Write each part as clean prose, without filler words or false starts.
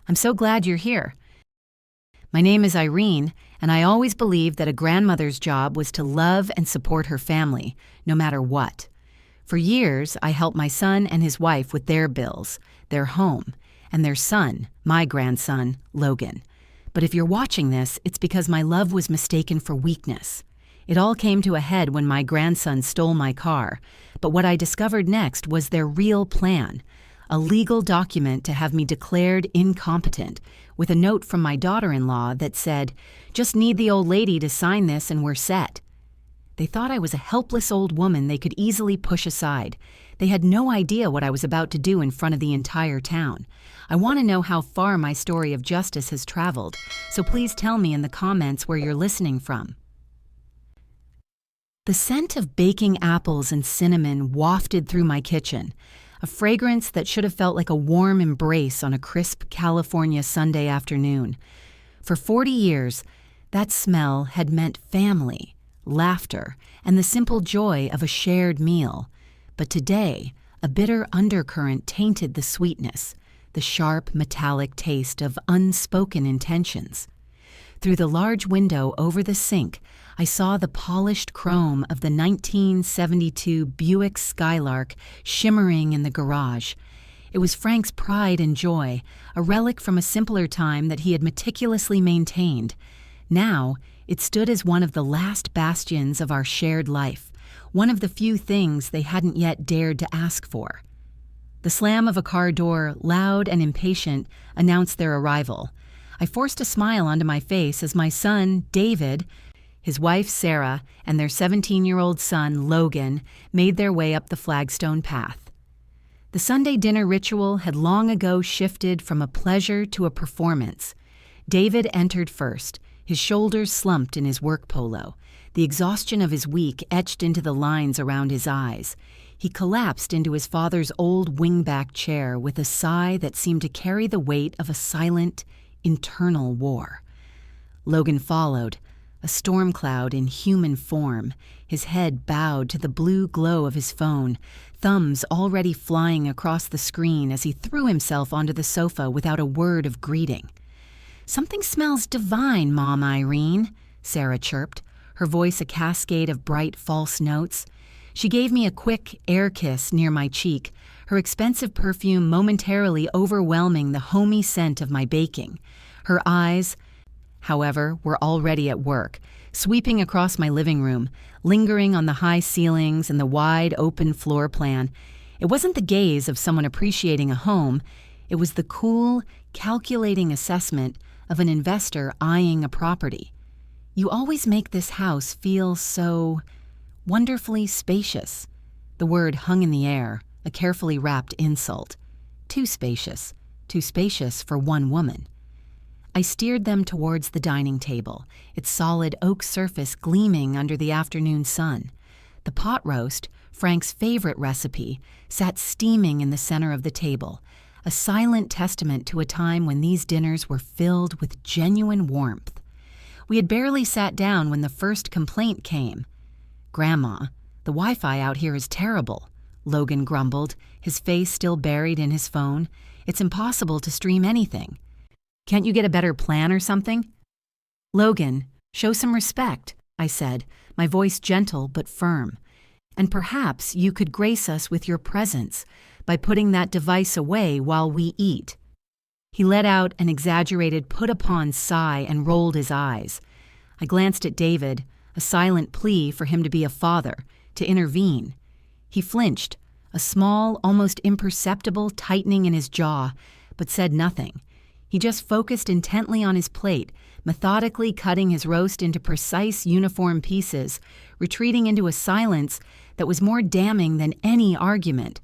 I'm so glad you're here. My name is Irene, and I always believed that a grandmother's job was to love and support her family, no matter what. For years, I helped my son and his wife with their bills, their home, and their son, my grandson, Logan. But if you're watching this, it's because my love was mistaken for weakness. It all came to a head when my grandson stole my car, but what I discovered next was their real plan, a legal document to have me declared incompetent, with a note from my daughter-in-law that said, "Just need the old lady to sign this and we're set." They thought I was a helpless old woman they could easily push aside. They had no idea what I was about to do in front of the entire town. I want to know how far my story of justice has traveled, so please tell me in the comments where you're listening from. The scent of baking apples and cinnamon wafted through my kitchen, a fragrance that should have felt like a warm embrace on a crisp California Sunday afternoon. For 40 years, that smell had meant family, laughter, and the simple joy of a shared meal. But today, a bitter undercurrent tainted the sweetness, the sharp, metallic taste of unspoken intentions. Through the large window over the sink, I saw the polished chrome of the 1972 Buick Skylark shimmering in the garage. It was Frank's pride and joy, a relic from a simpler time that he had meticulously maintained. Now, it stood as one of the last bastions of our shared life, one of the few things they hadn't yet dared to ask for. The slam of a car door, loud and impatient, announced their arrival. I forced a smile onto my face as my son, David, his wife, Sarah, and their 17-year-old son, Logan, made their way up the flagstone path. The Sunday dinner ritual had long ago shifted from a pleasure to a performance. David entered first, his shoulders slumped in his work polo, the exhaustion of his week etched into the lines around his eyes. He collapsed into his father's old wingback chair with a sigh that seemed to carry the weight of a silent, internal war. Logan followed, a storm cloud in human form, his head bowed to the blue glow of his phone, thumbs already flying across the screen as he threw himself onto the sofa without a word of greeting. "Something smells divine, Mom Irene," Sarah chirped, her voice a cascade of bright false notes. She gave me a quick air kiss near my cheek, her expensive perfume momentarily overwhelming the homey scent of my baking. Her eyes, however, were already at work, sweeping across my living room, lingering on the high ceilings and the wide open floor plan. It wasn't the gaze of someone appreciating a home, it was the cool, calculating assessment of an investor eyeing a property. "You always make this house feel so wonderfully spacious." The word hung in the air, a carefully wrapped insult. Too spacious for one woman. I steered them towards the dining table, its solid oak surface gleaming under the afternoon sun. The pot roast, Frank's favorite recipe, sat steaming in the center of the table, a silent testament to a time when these dinners were filled with genuine warmth. We had barely sat down when the first complaint came. "Grandma, the Wi-Fi out here is terrible," Logan grumbled, his face still buried in his phone. "It's impossible to stream anything. Can't you get a better plan or something?" "Logan, show some respect," I said, my voice gentle but firm. "And perhaps you could grace us with your presence by putting that device away while we eat." He let out an exaggerated put-upon sigh and rolled his eyes. I glanced at David, a silent plea for him to be a father, to intervene. He flinched, a small, almost imperceptible tightening in his jaw, but said nothing. He just focused intently on his plate, methodically cutting his roast into precise uniform pieces, retreating into a silence that was more damning than any argument.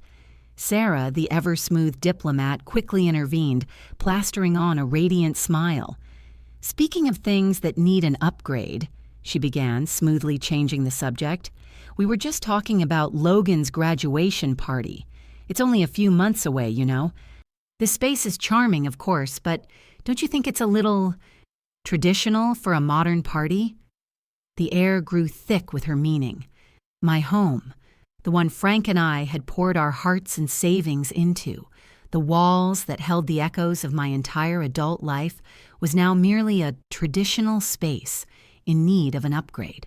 Sarah, the ever-smooth diplomat, quickly intervened, plastering on a radiant smile. "Speaking of things that need an upgrade," she began, smoothly changing the subject, "we were just talking about Logan's graduation party. It's only a few months away, you know. This space is charming, of course, but don't you think it's a little traditional for a modern party?" The air grew thick with her meaning. My home, the one Frank and I had poured our hearts and savings into, The walls that held the echoes of my entire adult life was now merely a traditional space in need of an upgrade.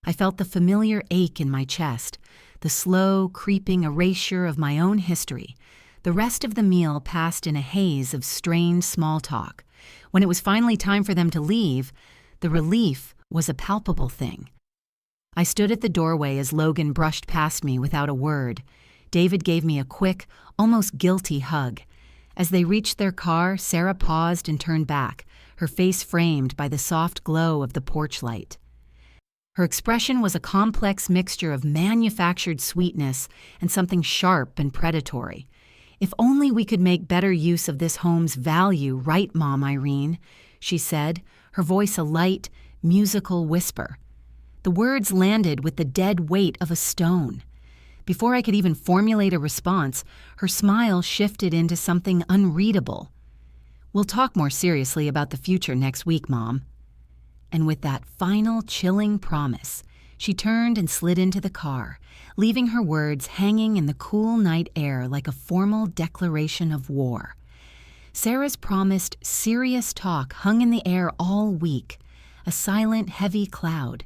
I felt the familiar ache in my chest, the slow, creeping erasure of my own history. The rest of the meal passed in a haze of strained small talk. When it was finally time for them to leave, the relief was a palpable thing. I stood at the doorway as Logan brushed past me without a word. David gave me a quick, almost guilty hug. As they reached their car, Sarah paused and turned back, her face framed by the soft glow of the porch light. Her expression was a complex mixture of manufactured sweetness and something sharp and predatory. "If only we could make better use of this home's value, right, Mom Irene?" she said, her voice a light, musical whisper. The words landed with the dead weight of a stone. Before I could even formulate a response, her smile shifted into something unreadable. "We'll talk more seriously about the future next week, Mom." And with that final chilling promise, she turned and slid into the car, leaving her words hanging in the cool night air like a formal declaration of war. Sarah's promised serious talk hung in the air all week, a silent, heavy cloud.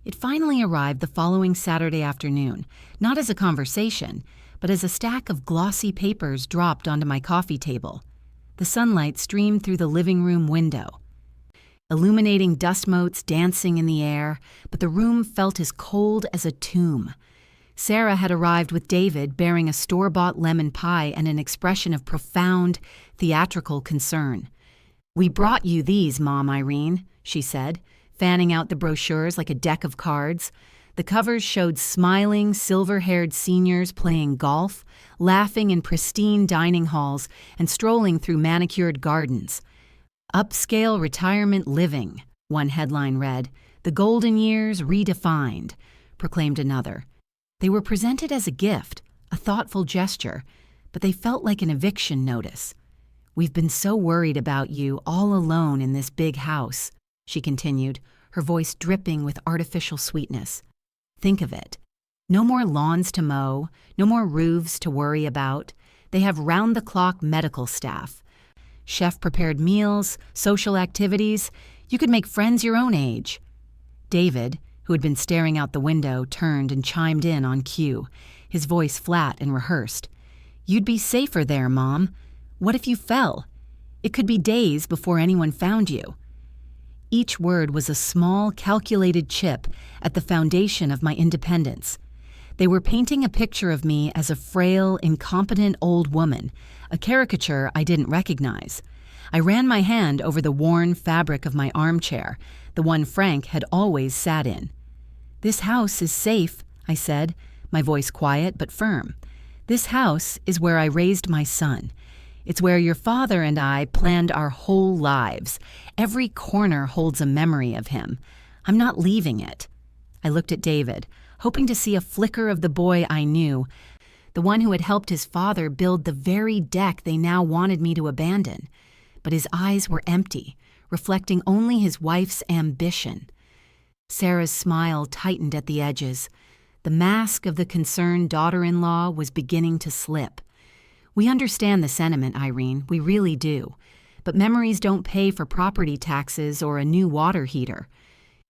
It finally arrived the following Saturday afternoon, not as a conversation, but as a stack of glossy papers dropped onto my coffee table. The sunlight streamed through the living room window, illuminating dust motes dancing in the air, but the room felt as cold as a tomb. Sarah had arrived with David bearing a store-bought lemon pie and an expression of profound, theatrical concern. "We brought you these, Mom Irene," she said, fanning out the brochures like a deck of cards. The covers showed smiling, silver-haired seniors playing golf, laughing in pristine dining halls, and strolling through manicured gardens. "Upscale retirement living," one headline read. "The golden years redefined," proclaimed another. They were presented as a gift, a thoughtful gesture, but they felt like an eviction notice. "We've been so worried about you all alone in this big house," she continued, her voice dripping with artificial sweetness. "Think of it. No more lawns to mow, no more roofs to worry about. They have round-the-clock medical staff. Chef-prepared meals, social activities. You could make friends your own age." David, who had been staring out the window, turned and chimed in on cue, his voice flat and rehearsed. "You'd be safer there, Mom. What if you fell? It could be days before anyone found you." Each word was a small, calculated chip at the foundation of my independence. They were painting a picture of me as a frail, incompetent old woman, a caricature I didn't recognize. I ran my hand over the worn fabric of my armchair, the one Frank had always sat in. "This house is safe," I said, my voice quiet but firm. "This house is where I raised my son. It's where your father and I planned our whole lives. Every corner holds a memory of him. I'm not leaving it." I looked at David, hoping to see a flicker of the boy I knew, the one who had helped his father build the very deck they now wanted me to abandon. But his eyes were empty, reflecting only his wife's ambition. Sarah's smile tightened at the edges. The mask of the concerned daughter-in-law was beginning to slip. "We understand the sentiment, Irene, we really do. But memories don't pay for property taxes or a new water heater."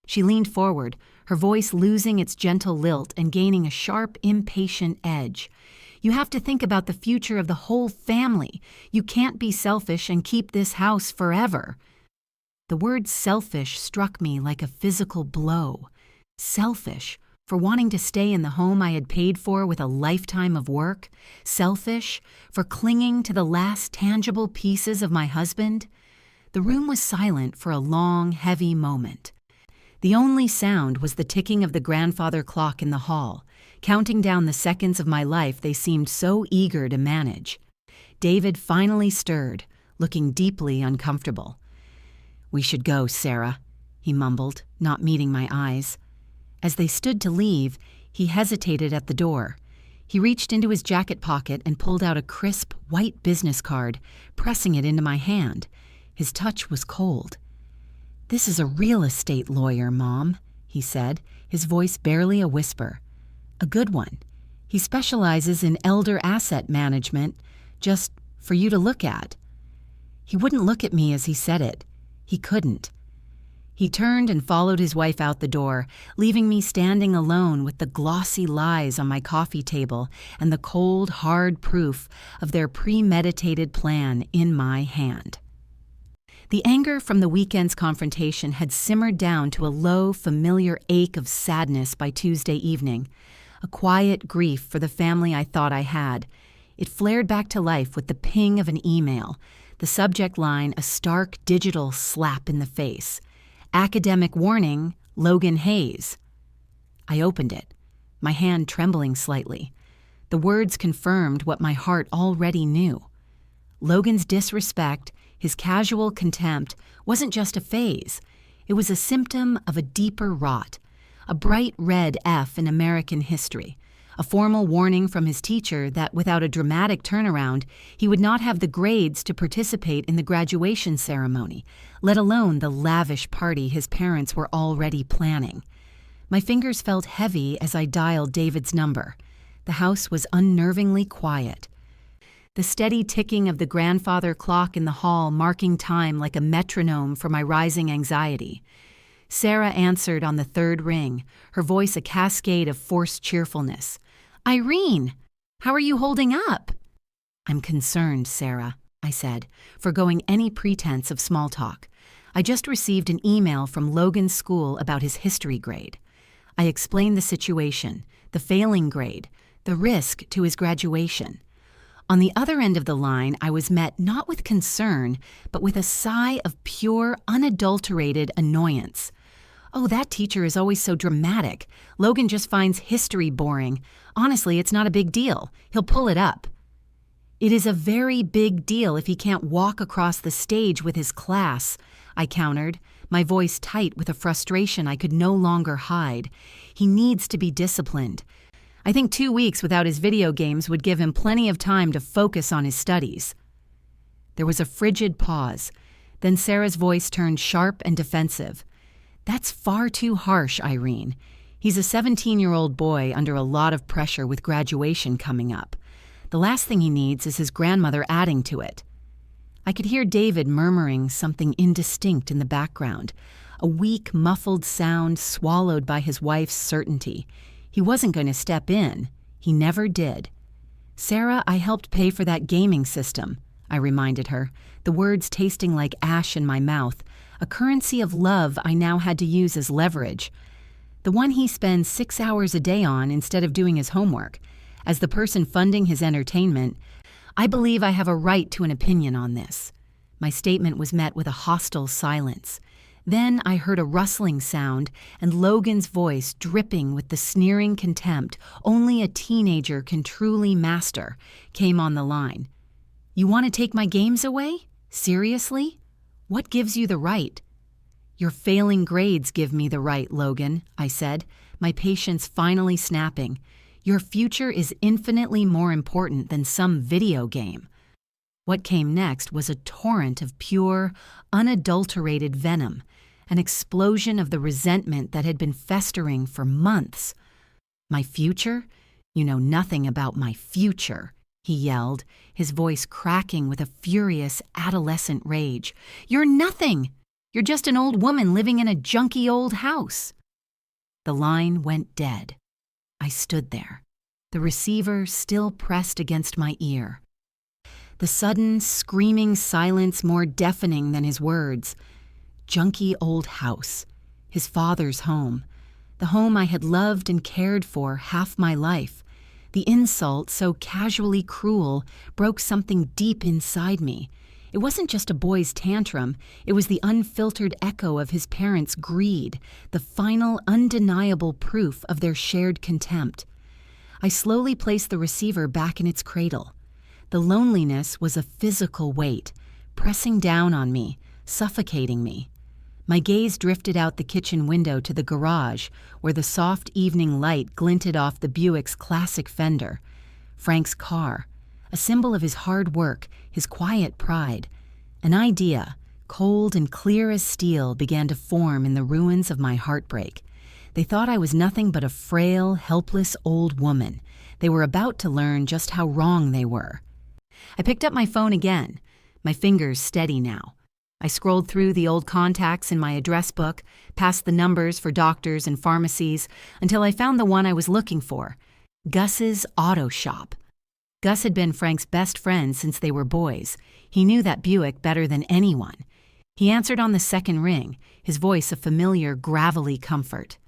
She leaned forward, her voice losing its gentle lilt and gaining a sharp, impatient edge. "You have to think about the future of the whole family. You can't be selfish and keep this house forever." The word selfish struck me like a physical blow. Selfish for wanting to stay in the home I had paid for with a lifetime of work? Selfish for clinging to the last tangible pieces of my husband? The room was silent for a long, heavy moment. The only sound was the ticking of the grandfather clock in the hall, counting down the seconds of my life they seemed so eager to manage. David finally stirred, looking deeply uncomfortable. "We should go, Sarah," he mumbled, not meeting my eyes. As they stood to leave, he hesitated at the door. He reached into his jacket pocket and pulled out a crisp, white business card, pressing it into my hand. His touch was cold. "This is a real estate lawyer, Mom," he said, his voice barely a whisper. "A good one. He specializes in elder asset management. Just for you to look at." He wouldn't look at me as he said it. He couldn't. He turned and followed his wife out the door, leaving me standing alone with the glossy lies on my coffee table and the cold, hard proof of their premeditated plan in my hand. The anger from the weekend's confrontation had simmered down to a low, familiar ache of sadness by Tuesday evening, a quiet grief for the family I thought I had. It flared back to life with the ping of an email, the subject line a stark digital slap in the face. Academic warning, Logan Hayes. I opened it, my hand trembling slightly. The words confirmed what my heart already knew. Logan's disrespect, his casual contempt, wasn't just a phase. It was a symptom of a deeper rot, a bright red F in American history, a formal warning from his teacher that without a dramatic turnaround, he would not have the grades to participate in the graduation ceremony, let alone the lavish party his parents were already planning. My fingers felt heavy as I dialed David's number. The house was unnervingly quiet. The steady ticking of the grandfather clock in the hall marking time like a metronome for my rising anxiety. Sarah answered on the third ring, her voice a cascade of forced cheerfulness. "Irene, how are you holding up?" "I'm concerned, Sarah," I said, forgoing any pretense of small talk. I just received an email from Logan's school about his history grade. I explained the situation, the failing grade, the risk to his graduation. On the other end of the line, I was met not with concern, but with a sigh of pure, unadulterated annoyance. "Oh, that teacher is always so dramatic. Logan just finds history boring. Honestly, it's not a big deal. He'll pull it up." "It is a very big deal if he can't walk across the stage with his class," I countered, my voice tight with a frustration I could no longer hide. "He needs to be disciplined. I think 2 weeks without his video games would give him plenty of time to focus on his studies." There was a frigid pause. Then Sarah's voice turned sharp and defensive. "That's far too harsh, Irene. He's a 17-year-old boy under a lot of pressure with graduation coming up. The last thing he needs is his grandmother adding to it." I could hear David murmuring something indistinct in the background, a weak, muffled sound swallowed by his wife's certainty. He wasn't going to step in. He never did. "Sarah, I helped pay for that gaming system," I reminded her, the words tasting like ash in my mouth, a currency of love I now had to use as leverage. The one he spends 6 hours a day on instead of doing his homework. As the person funding his entertainment, I believe I have a right to an opinion on this. My statement was met with a hostile silence. Then I heard a rustling sound and Logan's voice dripping with the sneering contempt only a teenager can truly master came on the line. "You want to take my games away? Seriously? What gives you the right?" "Your failing grades give me the right, Logan," I said, my patience finally snapping. "Your future is infinitely more important than some video game." What came next was a torrent of pure, unadulterated venom, an explosion of the resentment that had been festering for months. "My future? You know nothing about my future," he yelled, his voice cracking with a furious adolescent rage. "You're nothing! You're just an old woman living in a junky old house." The line went dead. I stood there, the receiver still pressed against my ear. The sudden, screaming silence more deafening than his words. Junky old house, his father's home, the home I had loved and cared for half my life. The insult, so casually cruel, broke something deep inside me. It wasn't just a boy's tantrum, it was the unfiltered echo of his parents' greed, the final, undeniable proof of their shared contempt. I slowly placed the receiver back in its cradle. The loneliness was a physical weight, pressing down on me, suffocating me. My gaze drifted out the kitchen window to the garage, where the soft evening light glinted off the Buick's classic fender. Frank's car, a symbol of his hard work, his quiet pride. An idea, cold and clear as steel, began to form in the ruins of my heartbreak. They thought I was nothing but a frail, helpless old woman. They were about to learn just how wrong they were. I picked up my phone again, my fingers steady now. I scrolled through the old contacts in my address book, past the numbers for doctors and pharmacies, until I found the one I was looking for, Gus's Auto Shop. Gus had been Frank's best friend since they were boys. He knew that Buick better than anyone. He answered on the second ring, his voice a familiar, gravelly comfort.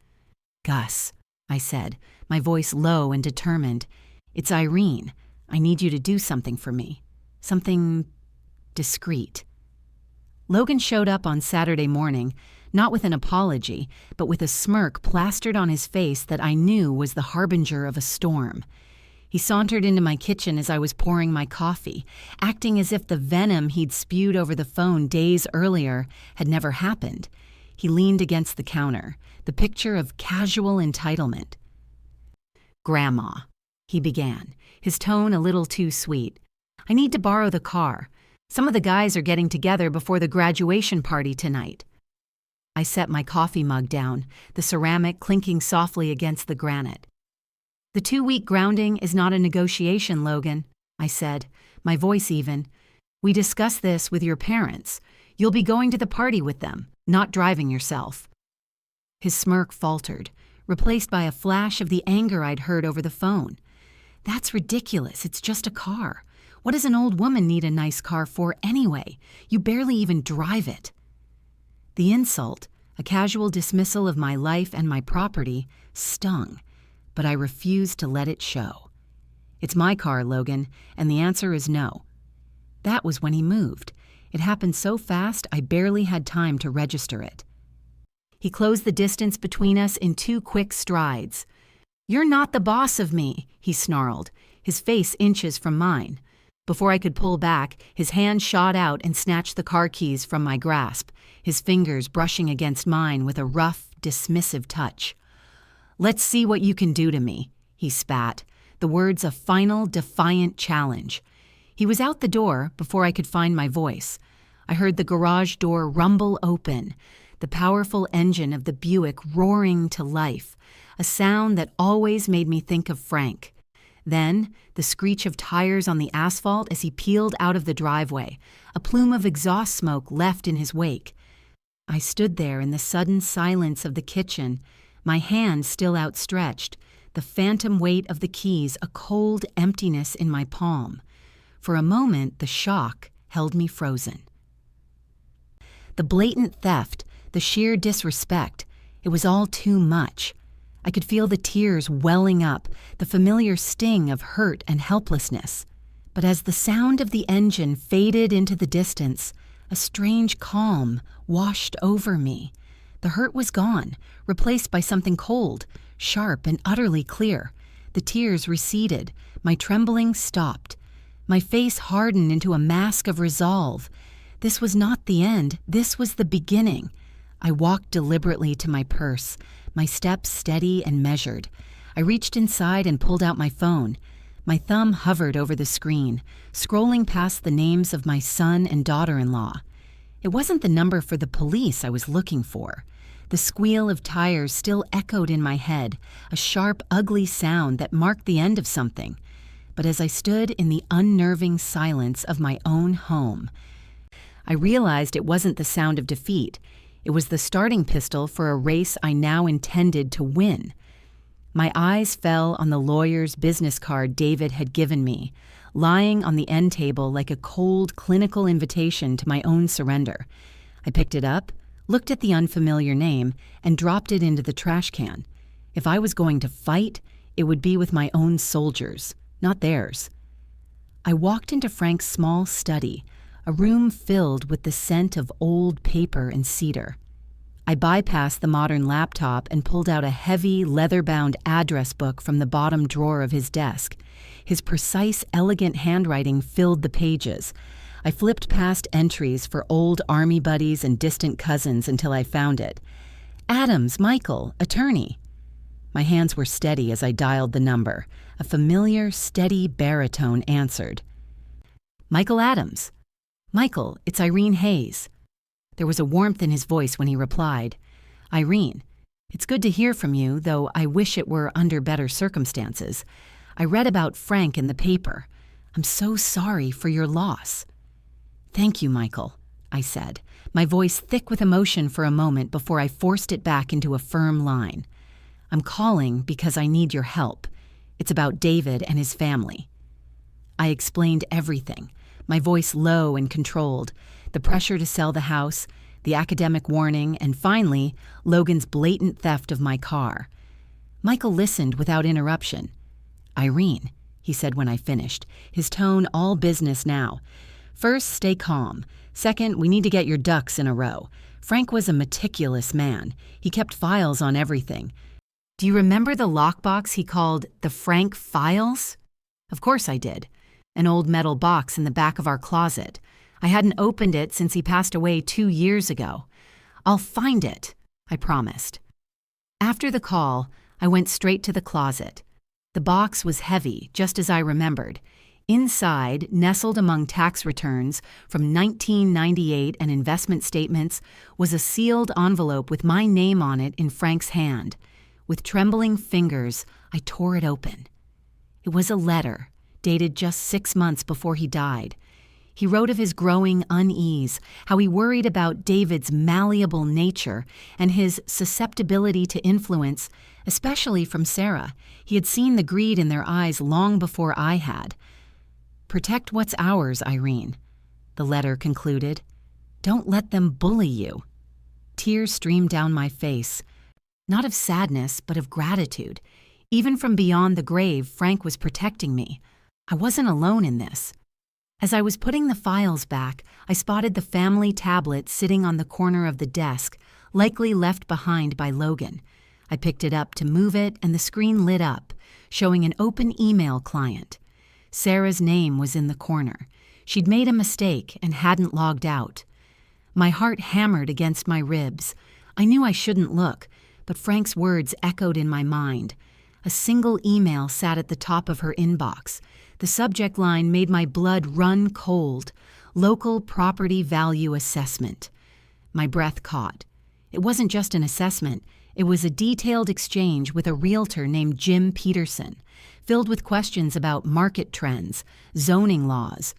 "Gus," I said, my voice low and determined. "It's Irene. I need you to do something for me. Something discreet." Logan showed up on Saturday morning, not with an apology, but with a smirk plastered on his face that I knew was the harbinger of a storm. He sauntered into my kitchen as I was pouring my coffee, acting as if the venom he'd spewed over the phone days earlier had never happened. He leaned against the counter, the picture of casual entitlement. "Grandma," he began, his tone a little too sweet. "I need to borrow the car. Some of the guys are getting together before the graduation party tonight." I set my coffee mug down, the ceramic clinking softly against the granite. "The 2-week grounding is not a negotiation, Logan," I said, my voice even. "We discussed this with your parents. You'll be going to the party with them, not driving yourself." His smirk faltered, replaced by a flash of the anger I'd heard over the phone. "That's ridiculous. It's just a car. What does an old woman need a nice car for anyway? You barely even drive it." The insult, a casual dismissal of my life and my property, stung, but I refused to let it show. "It's my car, Logan, and the answer is no." That was when he moved. It happened so fast I barely had time to register it. He closed the distance between us in 2 quick strides. "You're not the boss of me," he snarled, his face inches from mine. Before I could pull back, his hand shot out and snatched the car keys from my grasp, his fingers brushing against mine with a rough, dismissive touch. "Let's see what you can do to me," he spat, the words a final, defiant challenge. He was out the door before I could find my voice. I heard the garage door rumble open, the powerful engine of the Buick roaring to life, a sound that always made me think of Frank. Then, the screech of tires on the asphalt as he peeled out of the driveway, a plume of exhaust smoke left in his wake. I stood there in the sudden silence of the kitchen, my hand still outstretched, the phantom weight of the keys a cold emptiness in my palm. For a moment, the shock held me frozen. The blatant theft, the sheer disrespect, it was all too much. I could feel the tears welling up, the familiar sting of hurt and helplessness. But as the sound of the engine faded into the distance, a strange calm washed over me. The hurt was gone, replaced by something cold, sharp and utterly clear. The tears receded, my trembling stopped. My face hardened into a mask of resolve. This was not the end, this was the beginning. I walked deliberately to my purse, my steps steady and measured. I reached inside and pulled out my phone. My thumb hovered over the screen, scrolling past the names of my son and daughter-in-law. It wasn't the number for the police I was looking for. The squeal of tires still echoed in my head, a sharp, ugly sound that marked the end of something. But as I stood in the unnerving silence of my own home, I realized it wasn't the sound of defeat. It was the starting pistol for a race I now intended to win. My eyes fell on the lawyer's business card David had given me, lying on the end table like a cold, clinical invitation to my own surrender. I picked it up, looked at the unfamiliar name, and dropped it into the trash can. If I was going to fight, it would be with my own soldiers, not theirs. I walked into Frank's small study, a room filled with the scent of old paper and cedar. I bypassed the modern laptop and pulled out a heavy, leather-bound address book from the bottom drawer of his desk. His precise, elegant handwriting filled the pages. I flipped past entries for old army buddies and distant cousins until I found it. "Adams, Michael, attorney." My hands were steady as I dialed the number. A familiar, steady baritone answered. "Michael Adams." "Michael, it's Irene Hayes." There was a warmth in his voice when he replied. "Irene, it's good to hear from you, though I wish it were under better circumstances. I read about Frank in the paper. I'm so sorry for your loss." "Thank you, Michael," I said, my voice thick with emotion for a moment before I forced it back into a firm line. "I'm calling because I need your help. It's about David and his family." I explained everything, my voice low and controlled, the pressure to sell the house, the academic warning, and finally, Logan's blatant theft of my car. Michael listened without interruption. "Irene," he said when I finished, his tone all business now. "First, stay calm. Second, we need to get your ducks in a row. Frank was a meticulous man. He kept files on everything. Do you remember the lockbox he called the Frank Files?" Of course I did. An old metal box in the back of our closet. I hadn't opened it since he passed away 2 years ago. "I'll find it," I promised. After the call, I went straight to the closet. The box was heavy, just as I remembered. Inside, nestled among tax returns from 1998 and investment statements, was a sealed envelope with my name on it in Frank's hand. With trembling fingers, I tore it open. It was a letter, dated just 6 months before he died. He wrote of his growing unease, how he worried about David's malleable nature and his susceptibility to influence, especially from Sarah. He had seen the greed in their eyes long before I had. "Protect what's ours, Irene," the letter concluded. "Don't let them bully you." Tears streamed down my face, not of sadness, but of gratitude. Even from beyond the grave, Frank was protecting me. I wasn't alone in this. As I was putting the files back, I spotted the family tablet sitting on the corner of the desk, likely left behind by Logan. I picked it up to move it, and the screen lit up, showing an open email client. Sarah's name was in the corner. She'd made a mistake and hadn't logged out. My heart hammered against my ribs. I knew I shouldn't look, but Frank's words echoed in my mind. A single email sat at the top of her inbox. The subject line made my blood run cold. Local Property Value Assessment. My breath caught. It wasn't just an assessment. It was a detailed exchange with a realtor named Jim Peterson, filled with questions about market trends, zoning laws,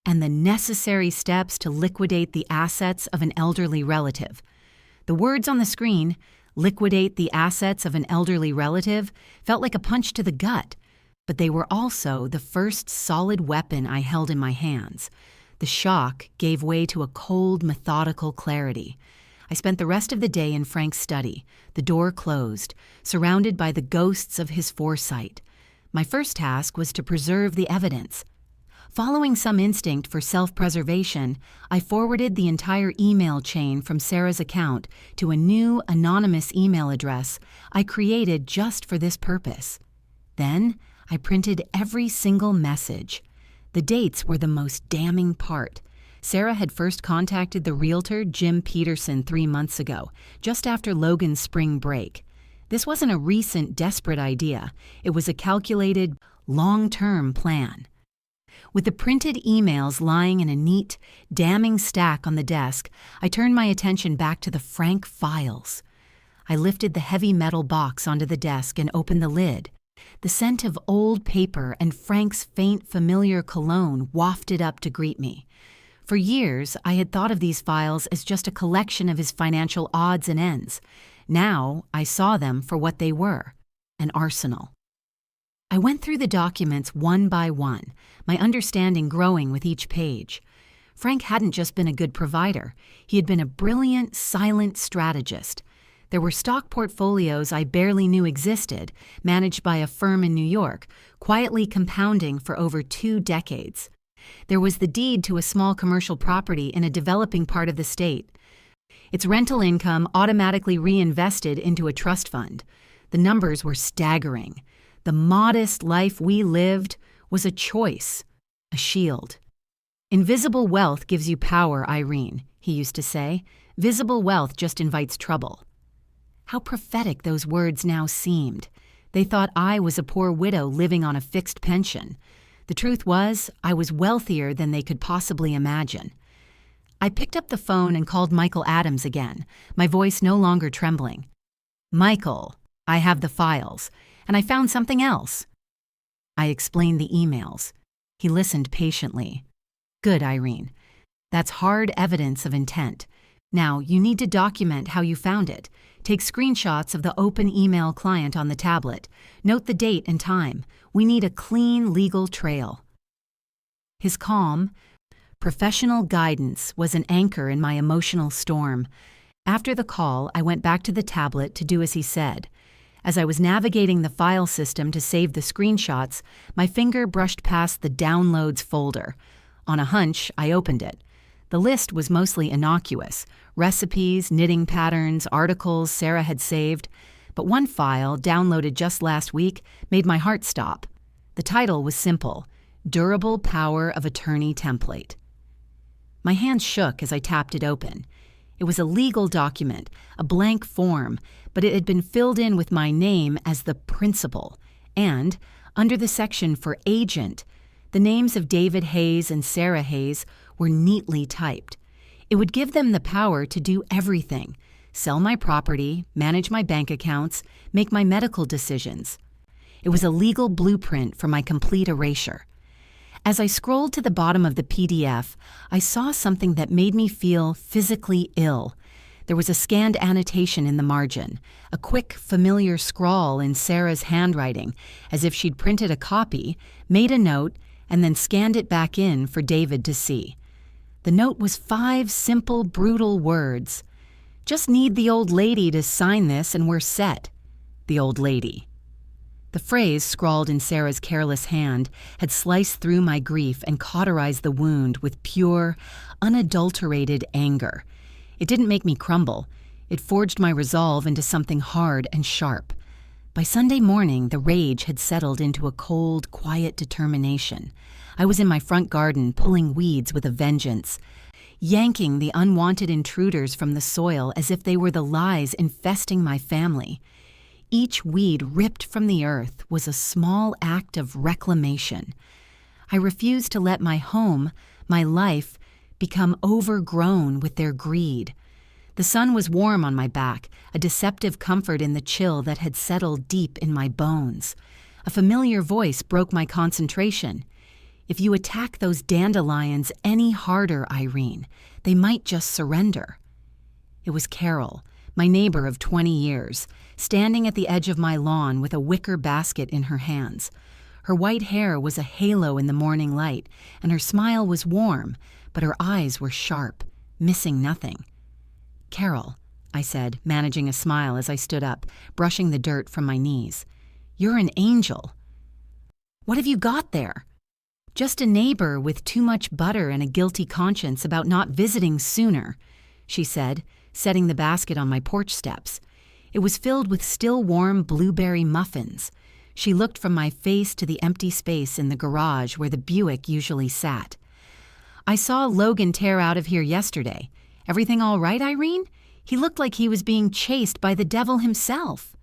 and the necessary steps to liquidate the assets of an elderly relative. The words on the screen, "liquidate the assets of an elderly relative," felt like a punch to the gut. But they were also the first solid weapon I held in my hands. The shock gave way to a cold, methodical clarity. I spent the rest of the day in Frank's study, the door closed, surrounded by the ghosts of his foresight. My first task was to preserve the evidence. Following some instinct for self-preservation, I forwarded the entire email chain from Sarah's account to a new anonymous email address I created just for this purpose. Then, I printed every single message. The dates were the most damning part. Sarah had first contacted the realtor Jim Peterson 3 months ago, just after Logan's spring break. This wasn't a recent, desperate idea. It was a calculated, long-term plan. With the printed emails lying in a neat, damning stack on the desk, I turned my attention back to the Frank files. I lifted the heavy metal box onto the desk and opened the lid. The scent of old paper and Frank's faint, familiar cologne wafted up to greet me. For years, I had thought of these files as just a collection of his financial odds and ends. Now, I saw them for what they were, an arsenal. I went through the documents one by one, my understanding growing with each page. Frank hadn't just been a good provider. He had been a brilliant, silent strategist. There were stock portfolios I barely knew existed, managed by a firm in New York, quietly compounding for over 2 decades. There was the deed to a small commercial property in a developing part of the state. Its rental income automatically reinvested into a trust fund. The numbers were staggering. The modest life we lived was a choice, a shield. "Invisible wealth gives you power, Irene," he used to say. "Visible wealth just invites trouble." How prophetic those words now seemed. They thought I was a poor widow living on a fixed pension. The truth was, I was wealthier than they could possibly imagine. I picked up the phone and called Michael Adams again, my voice no longer trembling. "Michael, I have the files, and I found something else." I explained the emails. He listened patiently. Good, Irene. That's hard evidence of intent. Now, you need to document how you found it. Take screenshots of the open email client on the tablet. Note the date and time. We need a clean legal trail. His calm, professional guidance was an anchor in my emotional storm. After the call, I went back to the tablet to do as he said. As I was navigating the file system to save the screenshots, my finger brushed past the Downloads folder. On a hunch, I opened it. The list was mostly innocuous: recipes, knitting patterns, articles Sarah had saved. But one file, downloaded just last week, made my heart stop. The title was simple: Durable Power of Attorney Template. My hands shook as I tapped it open. It was a legal document, a blank form, but it had been filled in with my name as the principal, and, under the section for agent, the names of David Hayes and Sarah Hayes were neatly typed. It would give them the power to do everything: sell my property, manage my bank accounts, make my medical decisions. It was a legal blueprint for my complete erasure. As I scrolled to the bottom of the PDF, I saw something that made me feel physically ill. There was a scanned annotation in the margin, a quick, familiar scrawl in Sarah's handwriting, as if she'd printed a copy, made a note, and then scanned it back in for David to see. The note was 5 simple, brutal words. Just need the old lady to sign this and we're set. The old lady. The phrase, scrawled in Sarah's careless hand, had sliced through my grief and cauterized the wound with pure, unadulterated anger. It didn't make me crumble. It forged my resolve into something hard and sharp. By Sunday morning, the rage had settled into a cold, quiet determination. I was in my front garden, pulling weeds with a vengeance, yanking the unwanted intruders from the soil as if they were the lies infesting my family. Each weed ripped from the earth was a small act of reclamation. I refused to let my home, my life, become overgrown with their greed. The sun was warm on my back, a deceptive comfort in the chill that had settled deep in my bones. A familiar voice broke my concentration. If you attack those dandelions any harder, Irene, they might just surrender. It was Carol, my neighbor of 20 years, standing at the edge of my lawn with a wicker basket in her hands. Her white hair was a halo in the morning light, and her smile was warm, but her eyes were sharp, missing nothing. "Carol," I said, managing a smile as I stood up, brushing the dirt from my knees. "You're an angel." "What have you got there?" "Just a neighbor with too much butter and a guilty conscience about not visiting sooner," she said, setting the basket on my porch steps. It was filled with still warm blueberry muffins. She looked from my face to the empty space in the garage where the Buick usually sat. "I saw Logan tear out of here yesterday. Everything all right, Irene? He looked like he was being chased by the devil himself."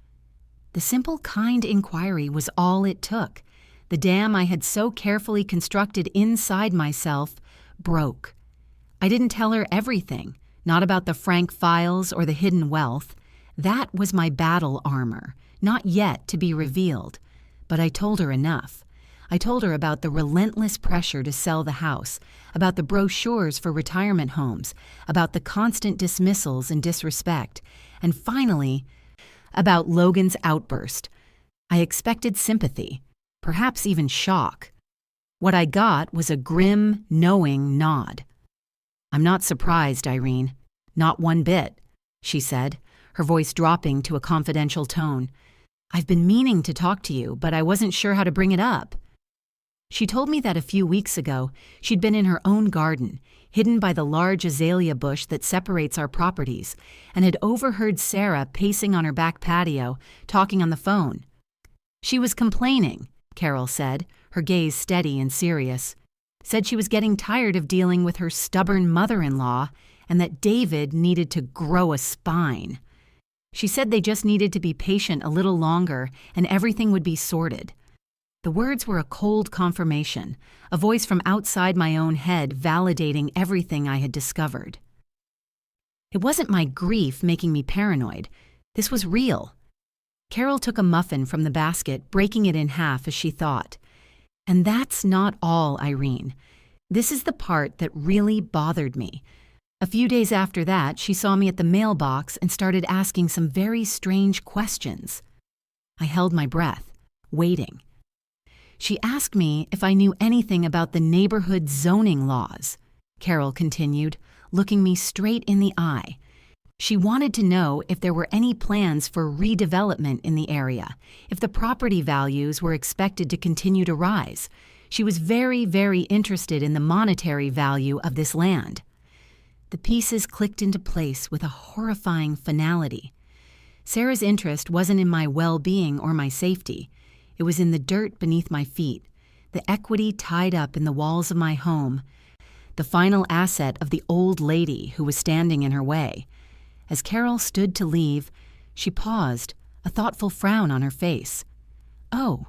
The simple, kind inquiry was all it took. The dam I had so carefully constructed inside myself broke. I didn't tell her everything, not about the Frank files or the hidden wealth. That was my battle armor, not yet to be revealed. But I told her enough. I told her about the relentless pressure to sell the house, about the brochures for retirement homes, about the constant dismissals and disrespect, and finally, about Logan's outburst. I expected sympathy, perhaps even shock. What I got was a grim, knowing nod. "I'm not surprised, Irene. Not one bit," she said, her voice dropping to a confidential tone. "I've been meaning to talk to you, but I wasn't sure how to bring it up." She told me that a few weeks ago, she'd been in her own garden, hidden by the large azalea bush that separates our properties, and had overheard Sarah pacing on her back patio, talking on the phone. "She was complaining," Carol said, her gaze steady and serious. "Said she was getting tired of dealing with her stubborn mother-in-law and that David needed to grow a spine. She said they just needed to be patient a little longer and everything would be sorted." The words were a cold confirmation, a voice from outside my own head validating everything I had discovered. It wasn't my grief making me paranoid. This was real. Carol took a muffin from the basket, breaking it in half as she thought. And that's not all, Irene. This is the part that really bothered me. A few days after that, she saw me at the mailbox and started asking some very strange questions. I held my breath, waiting. She asked me if I knew anything about the neighborhood zoning laws, Carol continued, looking me straight in the eye. She wanted to know if there were any plans for redevelopment in the area, if the property values were expected to continue to rise. She was very, very interested in the monetary value of this land. The pieces clicked into place with a horrifying finality. Sarah's interest wasn't in my well-being or my safety. It was in the dirt beneath my feet, the equity tied up in the walls of my home, the final asset of the old lady who was standing in her way. As Carol stood to leave, she paused, a thoughtful frown on her face. "Oh,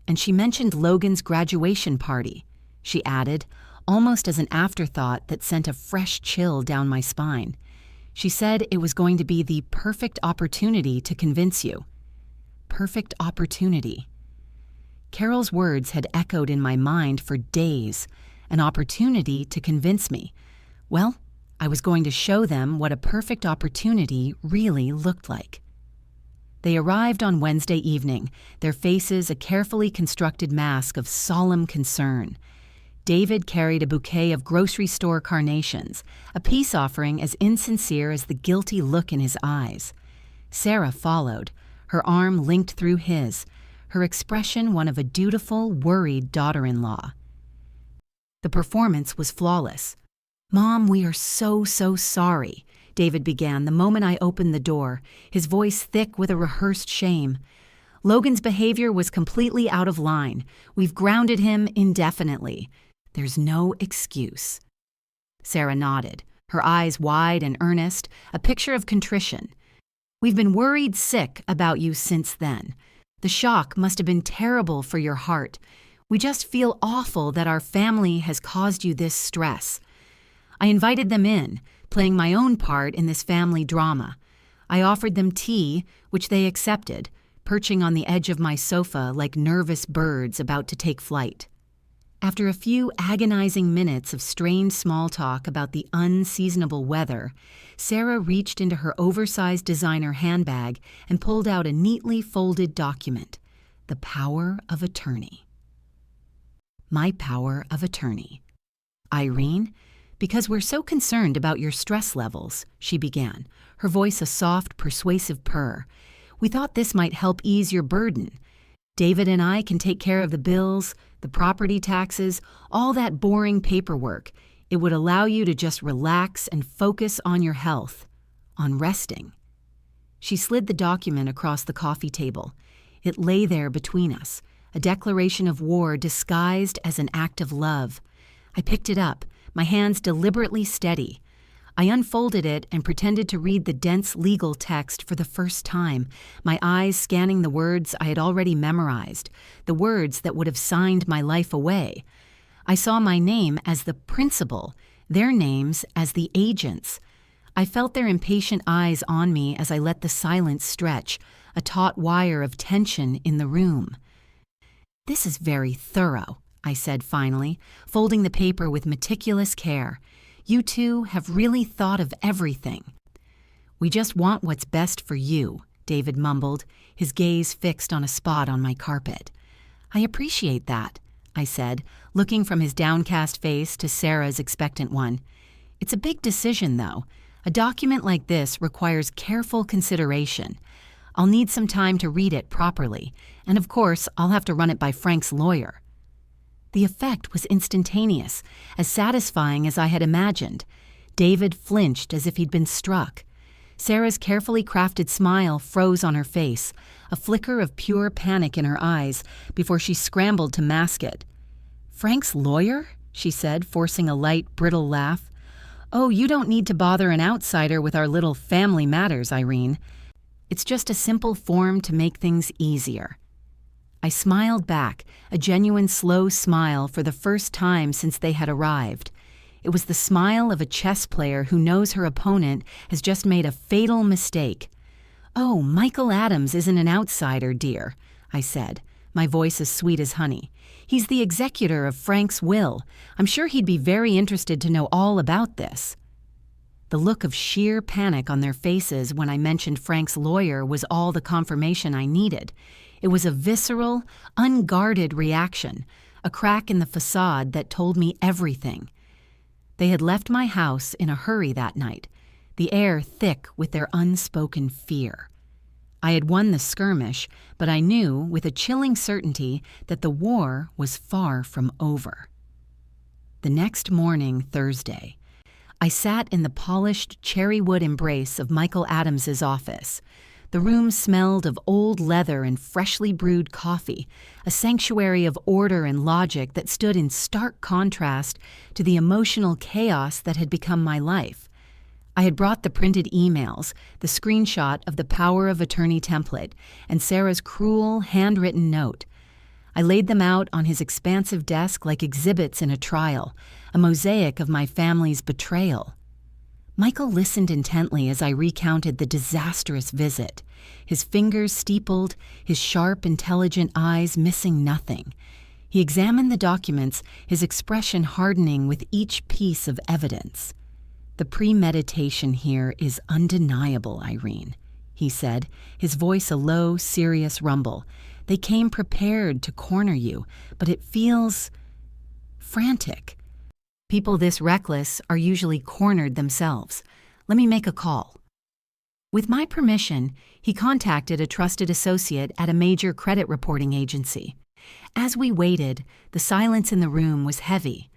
and she mentioned Logan's graduation party," she added, almost as an afterthought that sent a fresh chill down my spine. She said it was going to be the perfect opportunity to convince you. Perfect opportunity. Carol's words had echoed in my mind for days, an opportunity to convince me. Well, I was going to show them what a perfect opportunity really looked like. They arrived on Wednesday evening, their faces a carefully constructed mask of solemn concern. David carried a bouquet of grocery store carnations, a peace offering as insincere as the guilty look in his eyes. Sarah followed, her arm linked through his, her expression one of a dutiful, worried daughter-in-law. The performance was flawless. "Mom, we are so sorry," David began the moment I opened the door, his voice thick with a rehearsed shame. "Logan's behavior was completely out of line. We've grounded him indefinitely. There's no excuse." Sarah nodded, her eyes wide and earnest, a picture of contrition. "We've been worried sick about you since then. The shock must have been terrible for your heart. We just feel awful that our family has caused you this stress." I invited them in, playing my own part in this family drama. I offered them tea, which they accepted, perching on the edge of my sofa like nervous birds about to take flight. After a few agonizing minutes of strained small talk about the unseasonable weather, Sarah reached into her oversized designer handbag and pulled out a neatly folded document, the power of attorney. My power of attorney. "Irene, because we're so concerned about your stress levels," she began, her voice a soft, persuasive purr. "We thought this might help ease your burden. David and I can take care of the bills, the property taxes, all that boring paperwork. It would allow you to just relax and focus on your health, on resting." She slid the document across the coffee table. It lay there between us, a declaration of war disguised as an act of love. I picked it up, my hands deliberately steady. I unfolded it and pretended to read the dense legal text for the first time, my eyes scanning the words I had already memorized, the words that would have signed my life away. I saw my name as the principal, their names as the agents. I felt their impatient eyes on me as I let the silence stretch, a taut wire of tension in the room. "This is very thorough," I said finally, folding the paper with meticulous care. "You two have really thought of everything." "We just want what's best for you," David mumbled, his gaze fixed on a spot on my carpet. "I appreciate that," I said, looking from his downcast face to Sarah's expectant one. "It's a big decision, though. A document like this requires careful consideration. I'll need some time to read it properly, and of course, I'll have to run it by Frank's lawyer." The effect was instantaneous, as satisfying as I had imagined. David flinched as if he'd been struck. Sarah's carefully crafted smile froze on her face, a flicker of pure panic in her eyes, before she scrambled to mask it. "Frank's lawyer?" she said, forcing a light, brittle laugh. "Oh, you don't need to bother an outsider with our little family matters, Irene. It's just a simple form to make things easier." I smiled back, a genuine slow smile for the first time since they had arrived. It was the smile of a chess player who knows her opponent has just made a fatal mistake. "Oh, Michael Adams isn't an outsider, dear," I said, my voice as sweet as honey. "He's the executor of Frank's will. I'm sure he'd be very interested to know all about this." The look of sheer panic on their faces when I mentioned Frank's lawyer was all the confirmation I needed. It was a visceral, unguarded reaction, a crack in the facade that told me everything. They had left my house in a hurry that night, the air thick with their unspoken fear. I had won the skirmish, but I knew with a chilling certainty that the war was far from over. The next morning, Thursday, I sat in the polished cherrywood embrace of Michael Adams's office. The room smelled of old leather and freshly brewed coffee, a sanctuary of order and logic that stood in stark contrast to the emotional chaos that had become my life. I had brought the printed emails, the screenshot of the power of attorney template, and Sarah's cruel, handwritten note. I laid them out on his expansive desk like exhibits in a trial, a mosaic of my family's betrayal. Michael listened intently as I recounted the disastrous visit, his fingers steepled, his sharp, intelligent eyes missing nothing. He examined the documents, his expression hardening with each piece of evidence. "The premeditation here is undeniable, Irene," he said, his voice a low, serious rumble. "They came prepared to corner you, but it feels frantic. People this reckless are usually cornered themselves. Let me make a call." With my permission, he contacted a trusted associate at a major credit reporting agency. As we waited, the silence in the room was heavy.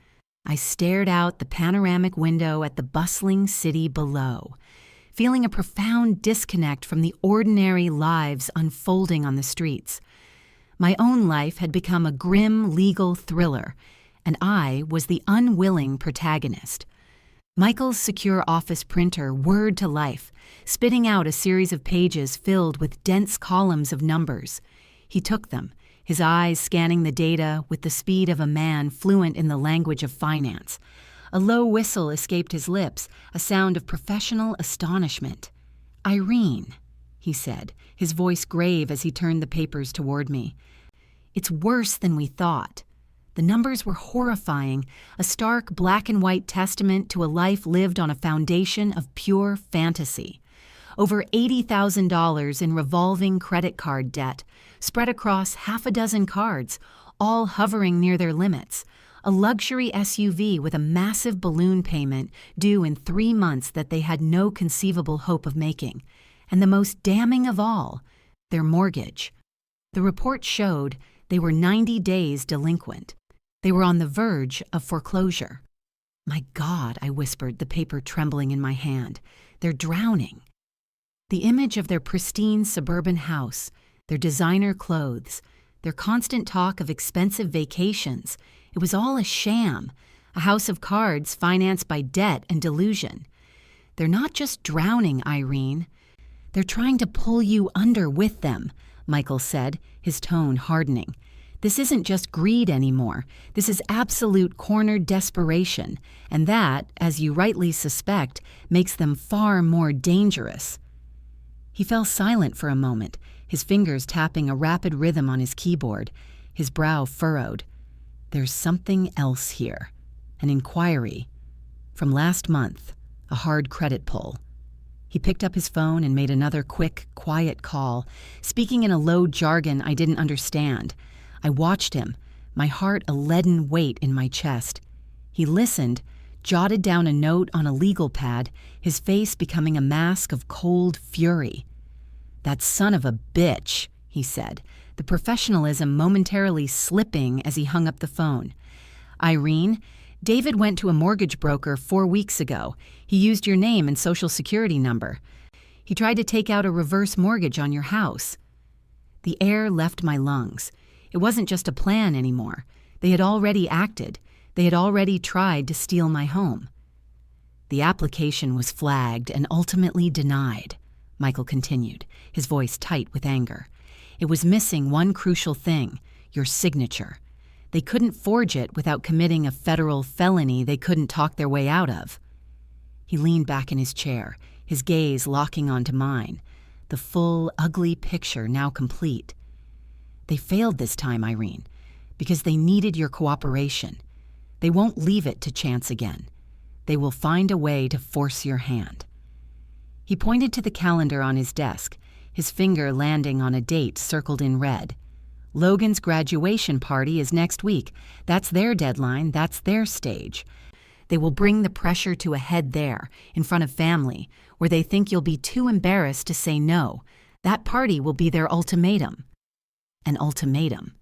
I stared out the panoramic window at the bustling city below, feeling a profound disconnect from the ordinary lives unfolding on the streets. My own life had become a grim legal thriller, and I was the unwilling protagonist. Michael's secure office printer whirred to life, spitting out a series of pages filled with dense columns of numbers. He took them, his eyes scanning the data with the speed of a man fluent in the language of finance. A low whistle escaped his lips, a sound of professional astonishment. "Irene," he said, his voice grave as he turned the papers toward me. "It's worse than we thought." The numbers were horrifying, a stark black and white testament to a life lived on a foundation of pure fantasy. Over $80,000 in revolving credit card debt, spread across half a dozen cards, all hovering near their limits. A luxury SUV with a massive balloon payment due in 3 months that they had no conceivable hope of making. And the most damning of all, their mortgage. The report showed they were 90 days delinquent. They were on the verge of foreclosure. "My God," I whispered, the paper trembling in my hand. "They're drowning." The image of their pristine suburban house, their designer clothes, their constant talk of expensive vacations, it was all a sham, a house of cards financed by debt and delusion. "They're not just drowning, Irene. They're trying to pull you under with them," Michael said, his tone hardening. "This isn't just greed anymore. This is absolute cornered desperation, and that, as you rightly suspect, makes them far more dangerous." He fell silent for a moment, his fingers tapping a rapid rhythm on his keyboard, his brow furrowed. "There's something else here. An inquiry. From last month, a hard credit pull." He picked up his phone and made another quick, quiet call, speaking in a low jargon I didn't understand. I watched him, my heart a leaden weight in my chest. He listened, jotted down a note on a legal pad, his face becoming a mask of cold fury. "That son of a bitch," he said, the professionalism momentarily slipping as he hung up the phone. "Irene, David went to a mortgage broker 4 weeks ago. He used your name and social security number. He tried to take out a reverse mortgage on your house." The air left my lungs. It wasn't just a plan anymore. They had already acted. They had already tried to steal my home. "The application was flagged and ultimately denied," Michael continued, his voice tight with anger. "It was missing one crucial thing, your signature. They couldn't forge it without committing a federal felony they couldn't talk their way out of." He leaned back in his chair, his gaze locking onto mine, the full, ugly picture now complete. They failed this time, Irene, because they needed your cooperation. They won't leave it to chance again. They will find a way to force your hand." He pointed to the calendar on his desk, his finger landing on a date circled in red. "Logan's graduation party is next week. That's their deadline, that's their stage. They will bring the pressure to a head there, in front of family, where they think you'll be too embarrassed to say no. That party will be their ultimatum." An ultimatum.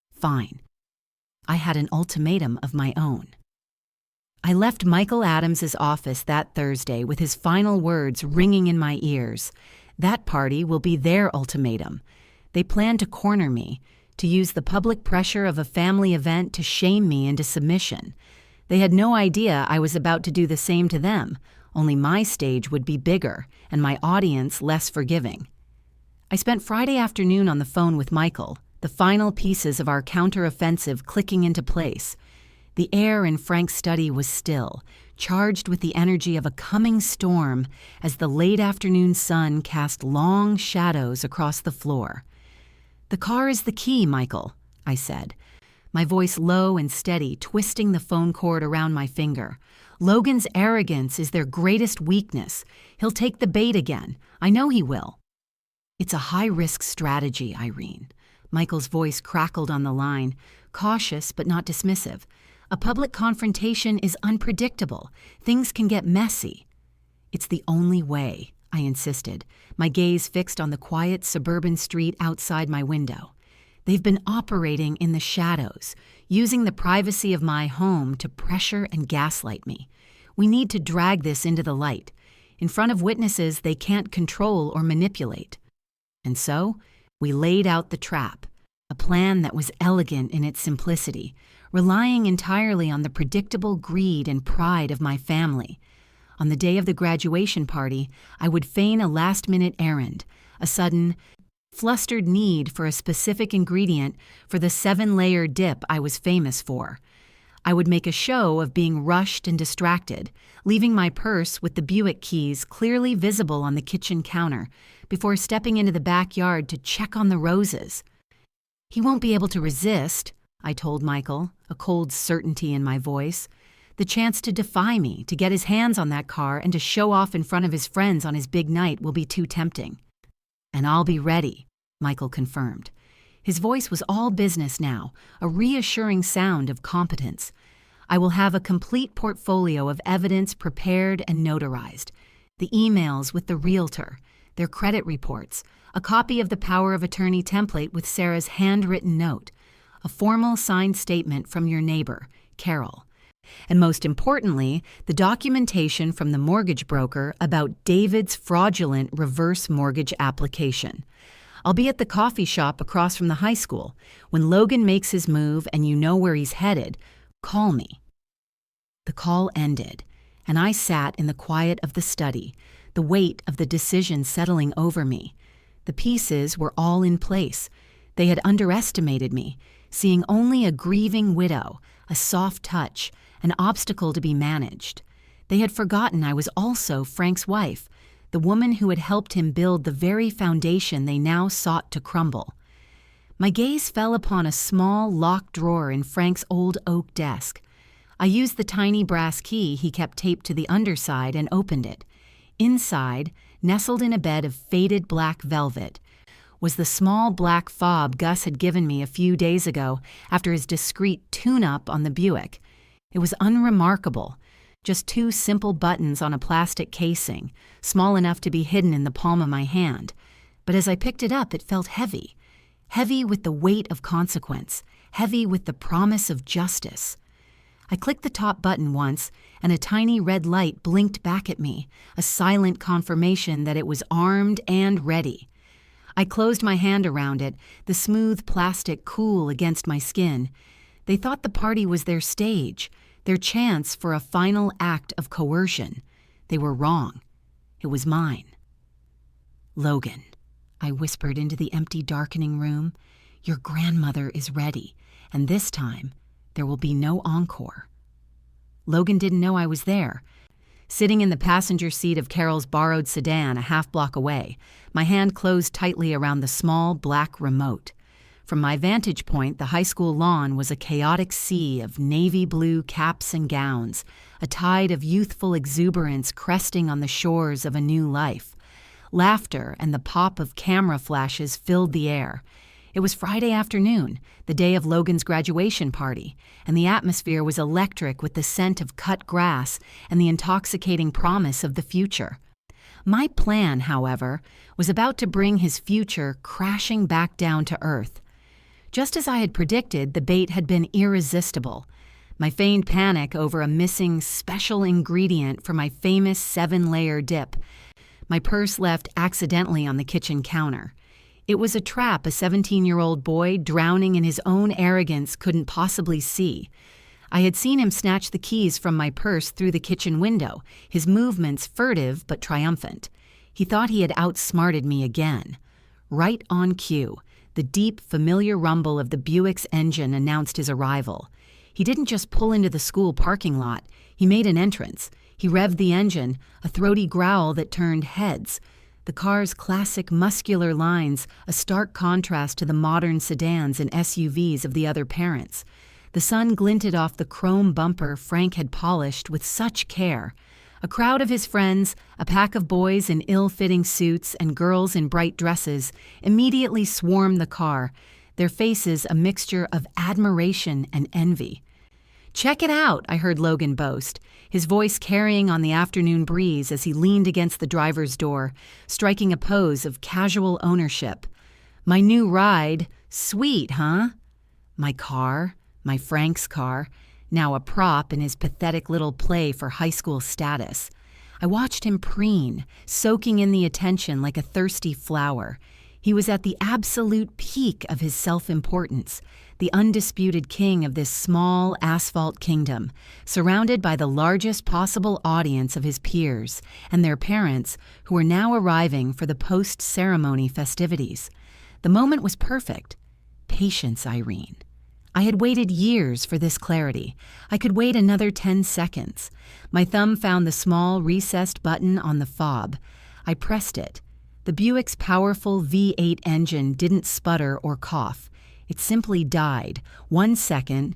Fine. I had an ultimatum of my own. I left Michael Adams's office that Thursday with his final words ringing in my ears. That party will be their ultimatum. They plan to corner me, to use the public pressure of a family event to shame me into submission. They had no idea I was about to do the same to them, only my stage would be bigger and my audience less forgiving. I spent Friday afternoon on the phone with Michael, the final pieces of our counter-offensive clicking into place. The air in Frank's study was still, charged with the energy of a coming storm as the late afternoon sun cast long shadows across the floor. "The car is the key, Michael," I said, my voice low and steady, twisting the phone cord around my finger. "Logan's arrogance is their greatest weakness. He'll take the bait again. I know he will." "It's a high-risk strategy, Irene." Michael's voice crackled on the line, cautious but not dismissive. "A public confrontation is unpredictable. Things can get messy." "It's the only way," I insisted, my gaze fixed on the quiet suburban street outside my window. "They've been operating in the shadows, using the privacy of my home to pressure and gaslight me. We need to drag this into the light. In front of witnesses they can't control or manipulate." And so, we laid out the trap, a plan that was elegant in its simplicity, relying entirely on the predictable greed and pride of my family. On the day of the graduation party, I would feign a last-minute errand, a sudden, flustered need for a specific ingredient for the 7-layer dip I was famous for. I would make a show of being rushed and distracted, leaving my purse with the Buick keys clearly visible on the kitchen counter, before stepping into the backyard to check on the roses. "He won't be able to resist," I told Michael, a cold certainty in my voice. "The chance to defy me, to get his hands on that car and to show off in front of his friends on his big night will be too tempting." "And I'll be ready," Michael confirmed. His voice was all business now, a reassuring sound of competence. "I will have a complete portfolio of evidence prepared and notarized. The emails with the realtor, their credit reports, a copy of the power of attorney template with Sarah's handwritten note, a formal signed statement from your neighbor, Carol, and most importantly, the documentation from the mortgage broker about David's fraudulent reverse mortgage application. I'll be at the coffee shop across from the high school. When Logan makes his move and you know where he's headed, call me." The call ended, and I sat in the quiet of the study, the weight of the decision settling over me. The pieces were all in place. They had underestimated me, seeing only a grieving widow, a soft touch, an obstacle to be managed. They had forgotten I was also Frank's wife, the woman who had helped him build the very foundation they now sought to crumble. My gaze fell upon a small locked drawer in Frank's old oak desk. I used the tiny brass key he kept taped to the underside and opened it. Inside, nestled in a bed of faded black velvet, was the small black fob Gus had given me a few days ago after his discreet tune-up on the Buick. It was unremarkable, just 2 simple buttons on a plastic casing, small enough to be hidden in the palm of my hand. But as I picked it up, it felt heavy. Heavy with the weight of consequence, heavy with the promise of justice. I clicked the top button once, and a tiny red light blinked back at me, a silent confirmation that it was armed and ready. I closed my hand around it, the smooth plastic cool against my skin. They thought the party was their stage, their chance for a final act of coercion. They were wrong. It was mine. "Logan," I whispered into the empty, darkening room, "your grandmother is ready, and this time there will be no encore." Logan didn't know I was there. Sitting in the passenger seat of Carol's borrowed sedan a half block away, my hand closed tightly around the small black remote. From my vantage point, the high school lawn was a chaotic sea of navy blue caps and gowns, a tide of youthful exuberance cresting on the shores of a new life. Laughter and the pop of camera flashes filled the air. It was Friday afternoon, the day of Logan's graduation party, and the atmosphere was electric with the scent of cut grass and the intoxicating promise of the future. My plan, however, was about to bring his future crashing back down to earth. Just as I had predicted, the bait had been irresistible. My feigned panic over a missing special ingredient for my famous 7-layer dip. My purse left accidentally on the kitchen counter. It was a trap a 17-year-old boy drowning in his own arrogance couldn't possibly see. I had seen him snatch the keys from my purse through the kitchen window, his movements furtive but triumphant. He thought he had outsmarted me again. Right on cue, the deep, familiar rumble of the Buick's engine announced his arrival. He didn't just pull into the school parking lot. He made an entrance. He revved the engine, a throaty growl that turned heads. The car's classic muscular lines, a stark contrast to the modern sedans and SUVs of the other parents. The sun glinted off the chrome bumper Frank had polished with such care. A crowd of his friends, a pack of boys in ill-fitting suits and girls in bright dresses, immediately swarmed the car, their faces a mixture of admiration and envy. "Check it out," I heard Logan boast, his voice carrying on the afternoon breeze as he leaned against the driver's door, striking a pose of casual ownership. "My new ride. Sweet, huh?" My Frank's car, now a prop in his pathetic little play for high school status. I watched him preen, soaking in the attention like a thirsty flower. He was at the absolute peak of his self-importance, the undisputed king of this small asphalt kingdom, surrounded by the largest possible audience of his peers and their parents who were now arriving for the post-ceremony festivities. The moment was perfect. Patience, Irene. I had waited years for this clarity. I could wait another 10 seconds. My thumb found the small, recessed button on the fob. I pressed it. The Buick's powerful V8 engine didn't sputter or cough. It simply died. 1 second,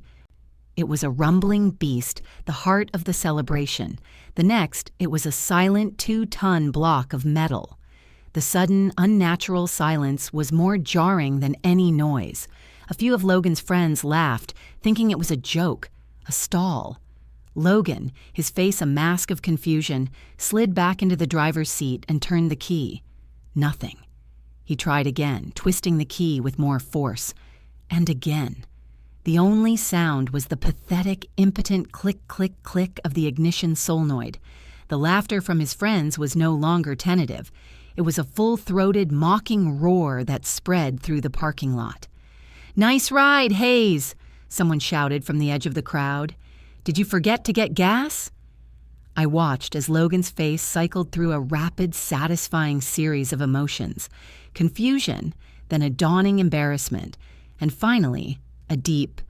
it was a rumbling beast, the heart of the celebration. The next, it was a silent 2-ton block of metal. The sudden, unnatural silence was more jarring than any noise. A few of Logan's friends laughed, thinking it was a joke, a stall. Logan, his face a mask of confusion, slid back into the driver's seat and turned the key. Nothing. He tried again, twisting the key with more force. And again. The only sound was the pathetic, impotent click-click-click of the ignition solenoid. The laughter from his friends was no longer tentative. It was a full-throated, mocking roar that spread through the parking lot. "Nice ride, Hayes," someone shouted from the edge of the crowd. "Did you forget to get gas?" I watched as Logan's face cycled through a rapid, satisfying series of emotions. Confusion, then a dawning embarrassment, and finally, a deep,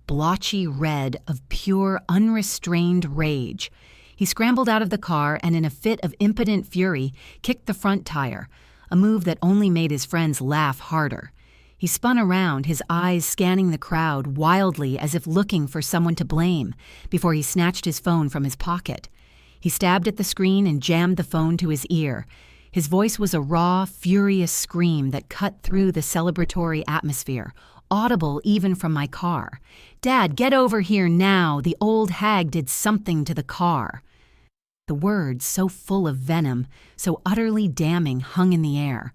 blotchy red of pure, unrestrained rage. He scrambled out of the car and in a fit of impotent fury, kicked the front tire, a move that only made his friends laugh harder. He spun around, his eyes scanning the crowd wildly as if looking for someone to blame, before he snatched his phone from his pocket. He stabbed at the screen and jammed the phone to his ear. His voice was a raw, furious scream that cut through the celebratory atmosphere, audible even from my car. "Dad, get over here now! The old hag did something to the car!" The words, so full of venom, so utterly damning, hung in the air.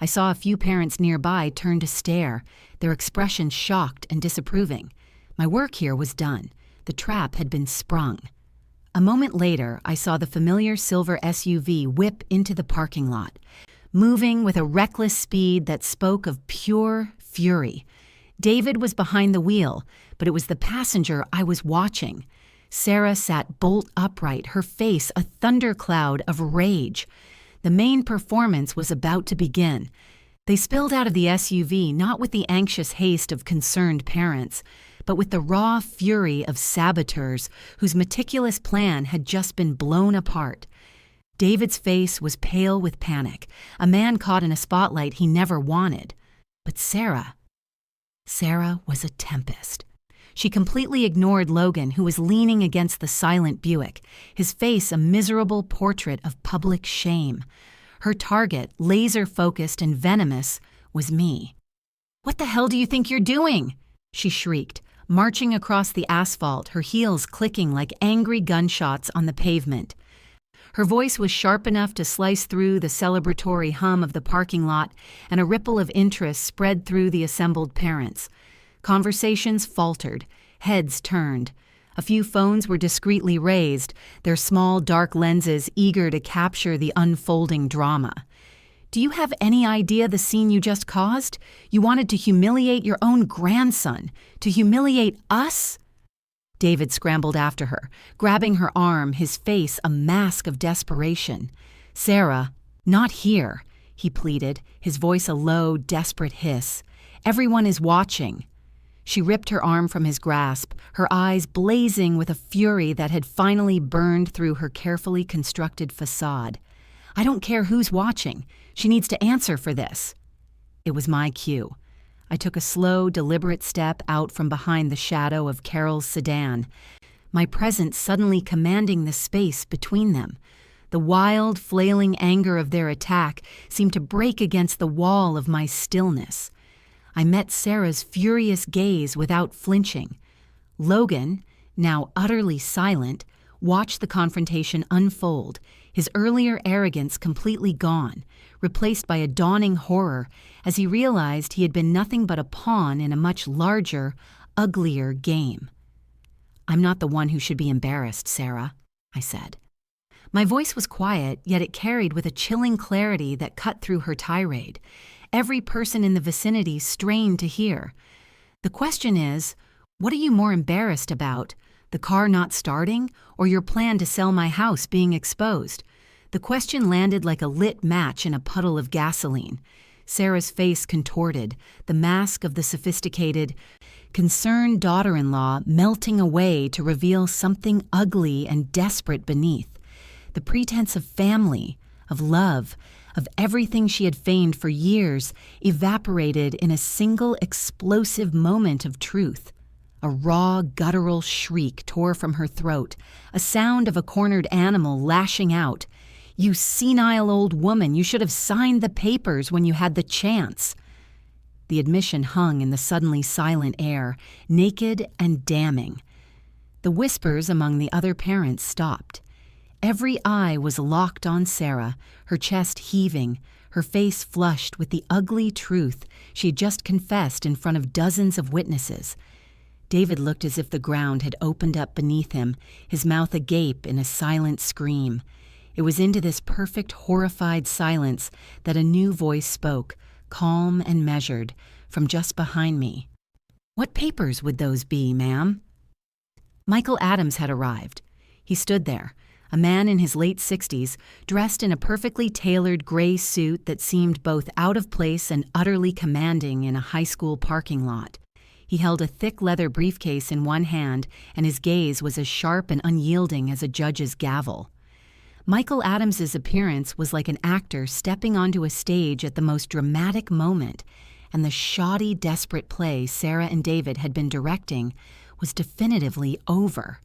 I saw a few parents nearby turn to stare, their expressions shocked and disapproving. My work here was done. The trap had been sprung. A moment later, I saw the familiar silver SUV whip into the parking lot, moving with a reckless speed that spoke of pure fury. David was behind the wheel, but it was the passenger I was watching. Sarah sat bolt upright, her face a thundercloud of rage. The main performance was about to begin. They spilled out of the SUV not with the anxious haste of concerned parents, but with the raw fury of saboteurs whose meticulous plan had just been blown apart. David's face was pale with panic, a man caught in a spotlight he never wanted. But Sarah, Sarah was a tempest. She completely ignored Logan, who was leaning against the silent Buick, his face a miserable portrait of public shame. Her target, laser-focused and venomous, was me. "What the hell do you think you're doing?" she shrieked, marching across the asphalt, her heels clicking like angry gunshots on the pavement. Her voice was sharp enough to slice through the celebratory hum of the parking lot, and a ripple of interest spread through the assembled parents. Conversations faltered, heads turned. A few phones were discreetly raised, their small dark lenses eager to capture the unfolding drama. "Do you have any idea the scene you just caused? You wanted to humiliate your own grandson, to humiliate us?" David scrambled after her, grabbing her arm, his face a mask of desperation. "Sarah, not here," he pleaded, his voice a low, desperate hiss. "Everyone is watching." She ripped her arm from his grasp, her eyes blazing with a fury that had finally burned through her carefully constructed facade. "I don't care who's watching. She needs to answer for this." It was my cue. I took a slow, deliberate step out from behind the shadow of Carol's sedan, my presence suddenly commanding the space between them. The wild, flailing anger of their attack seemed to break against the wall of my stillness. I met Sarah's furious gaze without flinching. Logan, now utterly silent, watched the confrontation unfold, his earlier arrogance completely gone, replaced by a dawning horror as he realized he had been nothing but a pawn in a much larger, uglier game. "I'm not the one who should be embarrassed, Sarah," I said. My voice was quiet, yet it carried with a chilling clarity that cut through her tirade. Every person in the vicinity strained to hear. "The question is, what are you more embarrassed about? The car not starting, or your plan to sell my house being exposed?" The question landed like a lit match in a puddle of gasoline. Sarah's face contorted, the mask of the sophisticated, concerned daughter-in-law melting away to reveal something ugly and desperate beneath. The pretense of family, of love, of everything she had feigned for years evaporated in a single explosive moment of truth. A raw, guttural shriek tore from her throat, a sound of a cornered animal lashing out. "You senile old woman, you should have signed the papers when you had the chance." The admission hung in the suddenly silent air, naked and damning. The whispers among the other parents stopped. Every eye was locked on Sarah, her chest heaving, her face flushed with the ugly truth she had just confessed in front of dozens of witnesses. David looked as if the ground had opened up beneath him, his mouth agape in a silent scream. It was into this perfect, horrified silence that a new voice spoke, calm and measured, from just behind me. "What papers would those be, ma'am?" Michael Adams had arrived. He stood there, a man in his late 60s, dressed in a perfectly tailored gray suit that seemed both out of place and utterly commanding in a high school parking lot. He held a thick leather briefcase in one hand, and his gaze was as sharp and unyielding as a judge's gavel. Michael Adams's appearance was like an actor stepping onto a stage at the most dramatic moment, and the shoddy, desperate play Sarah and David had been directing was definitively over.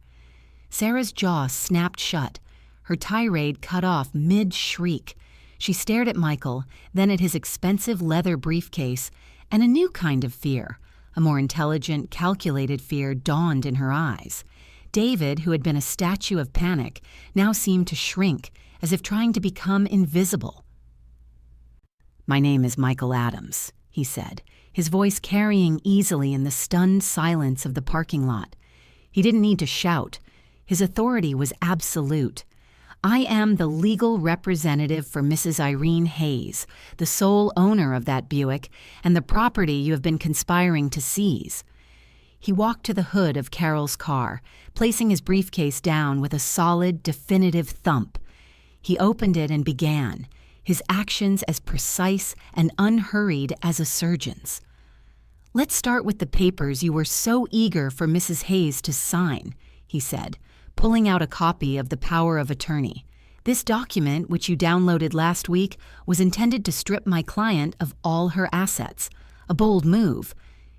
Sarah's jaw snapped shut, her tirade cut off mid-shriek. She stared at Michael, then at his expensive leather briefcase, and a new kind of fear, a more intelligent, calculated fear dawned in her eyes. David, who had been a statue of panic, now seemed to shrink, as if trying to become invisible. "My name is Michael Adams," he said, his voice carrying easily in the stunned silence of the parking lot. He didn't need to shout. His authority was absolute. "I am the legal representative for Mrs. Irene Hayes, the sole owner of that Buick and the property you have been conspiring to seize." He walked to the hood of Carol's car, placing his briefcase down with a solid, definitive thump. He opened it and began, his actions as precise and unhurried as a surgeon's. "Let's start with the papers you were so eager for Mrs. Hayes to sign," he said, pulling out a copy of the power of attorney. "This document, which you downloaded last week, was intended to strip my client of all her assets. A bold move."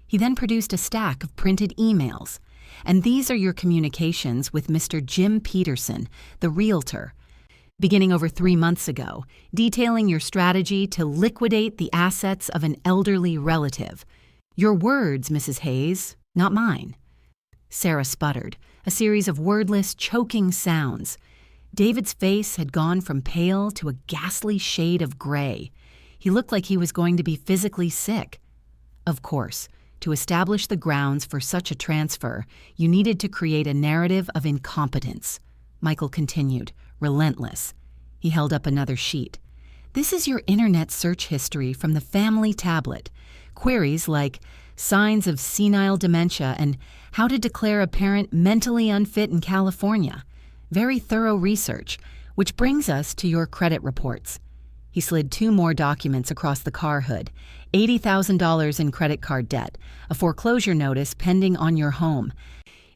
He then produced a stack of printed emails. And these are your communications with Mr. Jim Peterson, the realtor, beginning over 3 months ago, detailing your strategy to liquidate the assets of an elderly relative. Your words, Mrs. Hayes, not mine. Sarah sputtered, a series of wordless, choking sounds. David's face had gone from pale to a ghastly shade of gray. He looked like he was going to be physically sick. Of course, to establish the grounds for such a transfer, you needed to create a narrative of incompetence. Michael continued, relentless. He held up another sheet. This is your internet search history from the family tablet. Queries like signs of senile dementia and how to declare a parent mentally unfit in California. Very thorough research, which brings us to your credit reports. He slid 2 more documents across the car hood. $80,000 in credit card debt, a foreclosure notice pending on your home.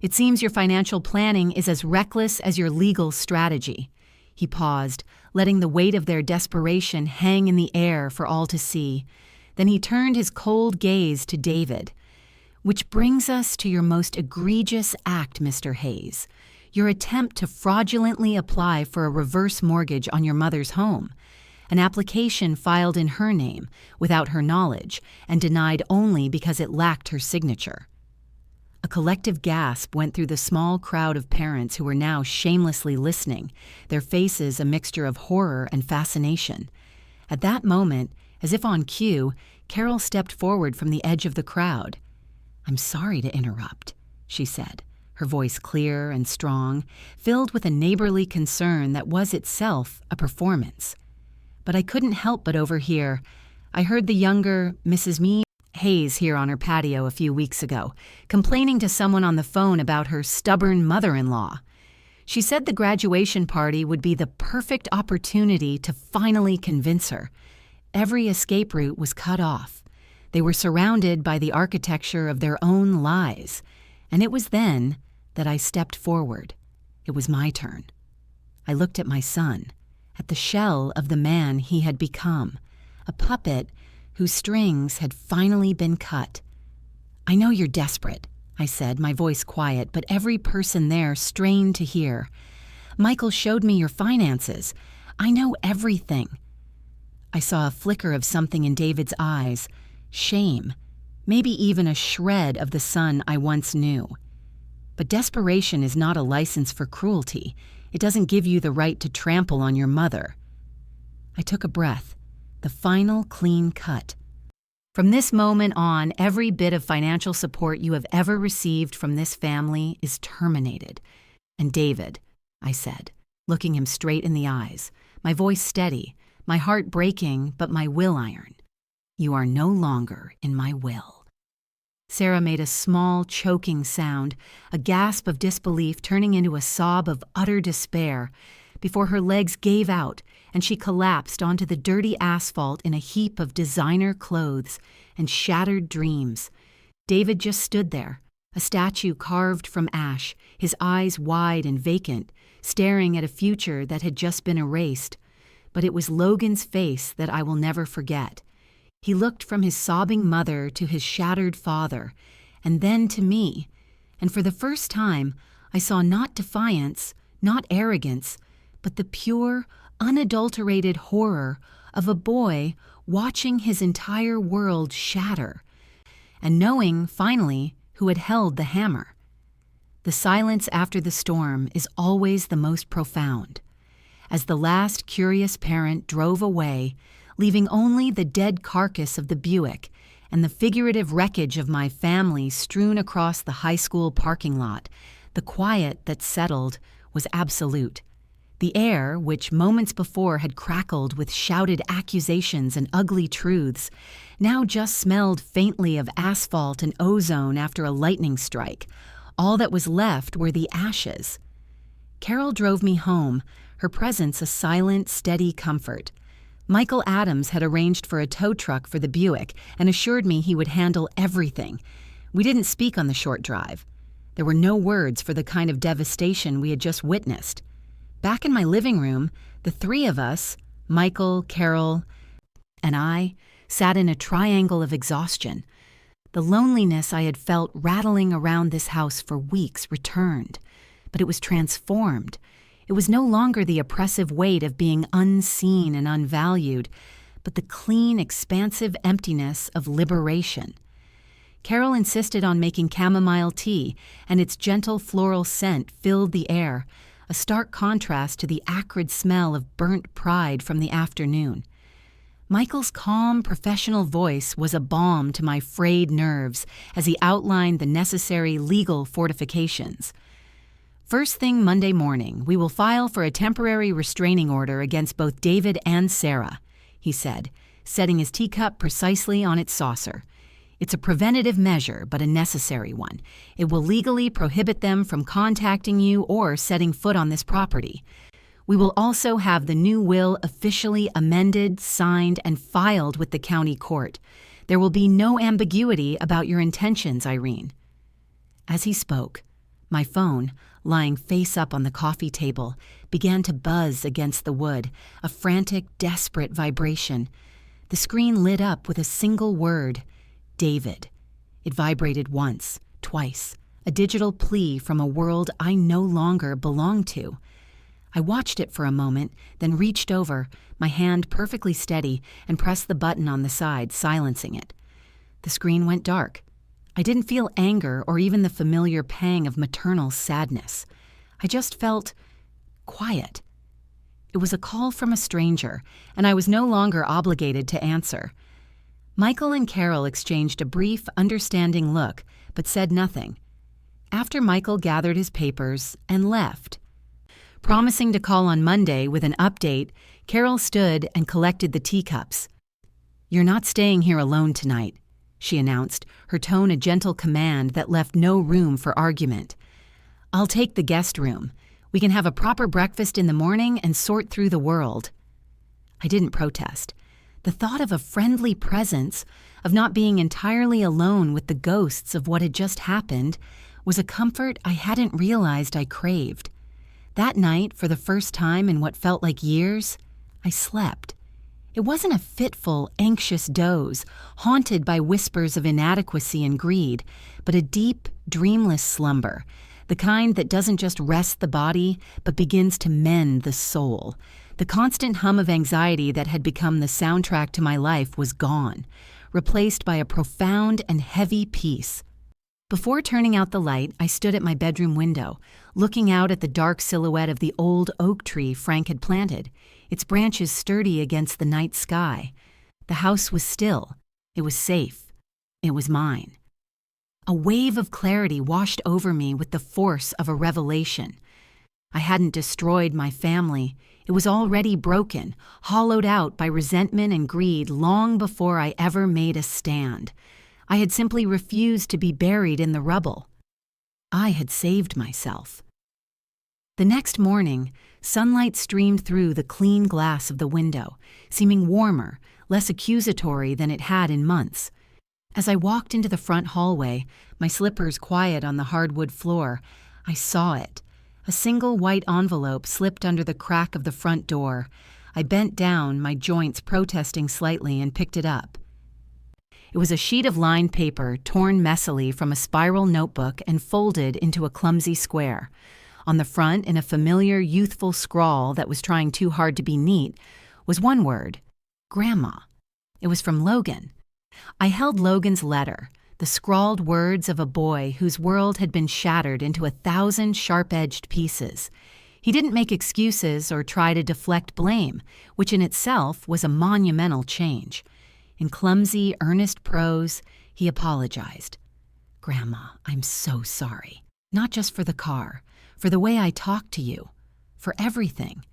It seems your financial planning is as reckless as your legal strategy. He paused, letting the weight of their desperation hang in the air for all to see. Then he turned his cold gaze to David. Which brings us to your most egregious act, Mr. Hayes. Your attempt to fraudulently apply for a reverse mortgage on your mother's home. An application filed in her name, without her knowledge, and denied only because it lacked her signature. A collective gasp went through the small crowd of parents who were now shamelessly listening, their faces a mixture of horror and fascination. At that moment, as if on cue, Carol stepped forward from the edge of the crowd. "I'm sorry to interrupt," she said, her voice clear and strong, filled with a neighborly concern that was itself a performance. But I couldn't help but overhear. I heard the younger Mrs. Hayes here on her patio a few weeks ago, complaining to someone on the phone about her stubborn mother-in-law. She said the graduation party would be the perfect opportunity to finally convince her. Every escape route was cut off. They were surrounded by the architecture of their own lies. And it was then that I stepped forward. It was my turn. I looked at my son, at the shell of the man he had become, a puppet whose strings had finally been cut. "I know you're desperate," I said, my voice quiet, but every person there strained to hear. "Michael showed me your finances. I know everything." I saw a flicker of something in David's eyes, shame, maybe even a shred of the son I once knew. But desperation is not a license for cruelty. It doesn't give you the right to trample on your mother. I took a breath, the final clean cut. "From this moment on, every bit of financial support you have ever received from this family is terminated. And David," I said, looking him straight in the eyes, my voice steady, my heart breaking, but my will iron, "you are no longer in my will." Sarah made a small, choking sound, a gasp of disbelief turning into a sob of utter despair, before her legs gave out and she collapsed onto the dirty asphalt in a heap of designer clothes and shattered dreams. David just stood there, a statue carved from ash, his eyes wide and vacant, staring at a future that had just been erased. But it was Logan's face that I will never forget. He looked from his sobbing mother to his shattered father, and then to me, and for the first time, I saw not defiance, not arrogance, but the pure, unadulterated horror of a boy watching his entire world shatter, and knowing, finally, who had held the hammer. The silence after the storm is always the most profound. As the last curious parent drove away, leaving only the dead carcass of the Buick and the figurative wreckage of my family strewn across the high school parking lot, the quiet that settled was absolute. The air, which moments before had crackled with shouted accusations and ugly truths, now just smelled faintly of asphalt and ozone after a lightning strike. All that was left were the ashes. Carol drove me home, her presence a silent, steady comfort. Michael Adams had arranged for a tow truck for the Buick and assured me he would handle everything. We didn't speak on the short drive. There were no words for the kind of devastation we had just witnessed. Back in my living room, the three of us, Michael, Carol, and I, sat in a triangle of exhaustion. The loneliness I had felt rattling around this house for weeks returned, but it was transformed. It was no longer the oppressive weight of being unseen and unvalued, but the clean, expansive emptiness of liberation. Carol insisted on making chamomile tea, and its gentle floral scent filled the air, a stark contrast to the acrid smell of burnt pride from the afternoon. Michael's calm, professional voice was a balm to my frayed nerves as he outlined the necessary legal fortifications. First thing Monday morning, we will file for a temporary restraining order against both David and Sarah, he said, setting his teacup precisely on its saucer. It's a preventative measure, but a necessary one. It will legally prohibit them from contacting you or setting foot on this property. We will also have the new will officially amended, signed, and filed with the county court. There will be no ambiguity about your intentions, Irene. As he spoke, my phone, lying face up on the coffee table, began to buzz against the wood, a frantic, desperate vibration. The screen lit up with a single word, David. It vibrated once, twice, a digital plea from a world I no longer belonged to. I watched it for a moment, then reached over, my hand perfectly steady, and pressed the button on the side, silencing it. The screen went dark. I didn't feel anger or even the familiar pang of maternal sadness. I just felt quiet. It was a call from a stranger, and I was no longer obligated to answer. Michael and Carol exchanged a brief, understanding look, but said nothing. After Michael gathered his papers and left, promising to call on Monday with an update, Carol stood and collected the teacups. "You're not staying here alone tonight," she announced, her tone a gentle command that left no room for argument. "I'll take the guest room. We can have a proper breakfast in the morning and sort through the world." I didn't protest. The thought of a friendly presence, of not being entirely alone with the ghosts of what had just happened, was a comfort I hadn't realized I craved. That night, for the first time in what felt like years, I slept. It wasn't a fitful, anxious doze, haunted by whispers of inadequacy and greed, but a deep, dreamless slumber, the kind that doesn't just rest the body, but begins to mend the soul. The constant hum of anxiety that had become the soundtrack to my life was gone, replaced by a profound and heavy peace. Before turning out the light, I stood at my bedroom window, looking out at the dark silhouette of the old oak tree Frank had planted, its branches sturdy against the night sky. The house was still. It was safe. It was mine. A wave of clarity washed over me with the force of a revelation. I hadn't destroyed my family. It was already broken, hollowed out by resentment and greed long before I ever made a stand. I had simply refused to be buried in the rubble. I had saved myself. The next morning, sunlight streamed through the clean glass of the window, seeming warmer, less accusatory than it had in months. As I walked into the front hallway, my slippers quiet on the hardwood floor, I saw it. A single white envelope slipped under the crack of the front door. I bent down, my joints protesting slightly, and picked it up. It was a sheet of lined paper torn messily from a spiral notebook and folded into a clumsy square. On the front, in a familiar, youthful scrawl that was trying too hard to be neat, was one word, Grandma. It was from Logan. I held Logan's letter, the scrawled words of a boy whose world had been shattered into 1,000 sharp-edged pieces. He didn't make excuses or try to deflect blame, which in itself was a monumental change. In clumsy, earnest prose, he apologized. "Grandma, I'm so sorry. Not just for the car, for the way I talked to you, for everything."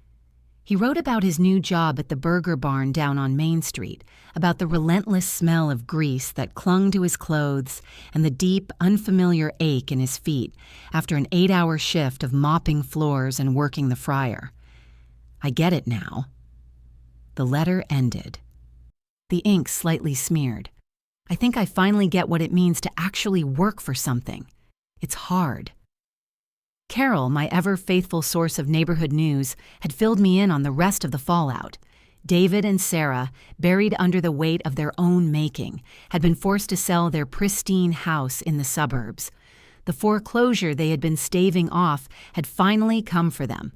He wrote about his new job at the burger barn down on Main Street, about the relentless smell of grease that clung to his clothes and the deep, unfamiliar ache in his feet after an 8-hour shift of mopping floors and working the fryer. I get it now. The letter ended. The ink slightly smeared. I think I finally get what it means to actually work for something. It's hard. Carol, my ever-faithful source of neighborhood news, had filled me in on the rest of the fallout. David and Sarah, buried under the weight of their own making, had been forced to sell their pristine house in the suburbs. The foreclosure they had been staving off had finally come for them.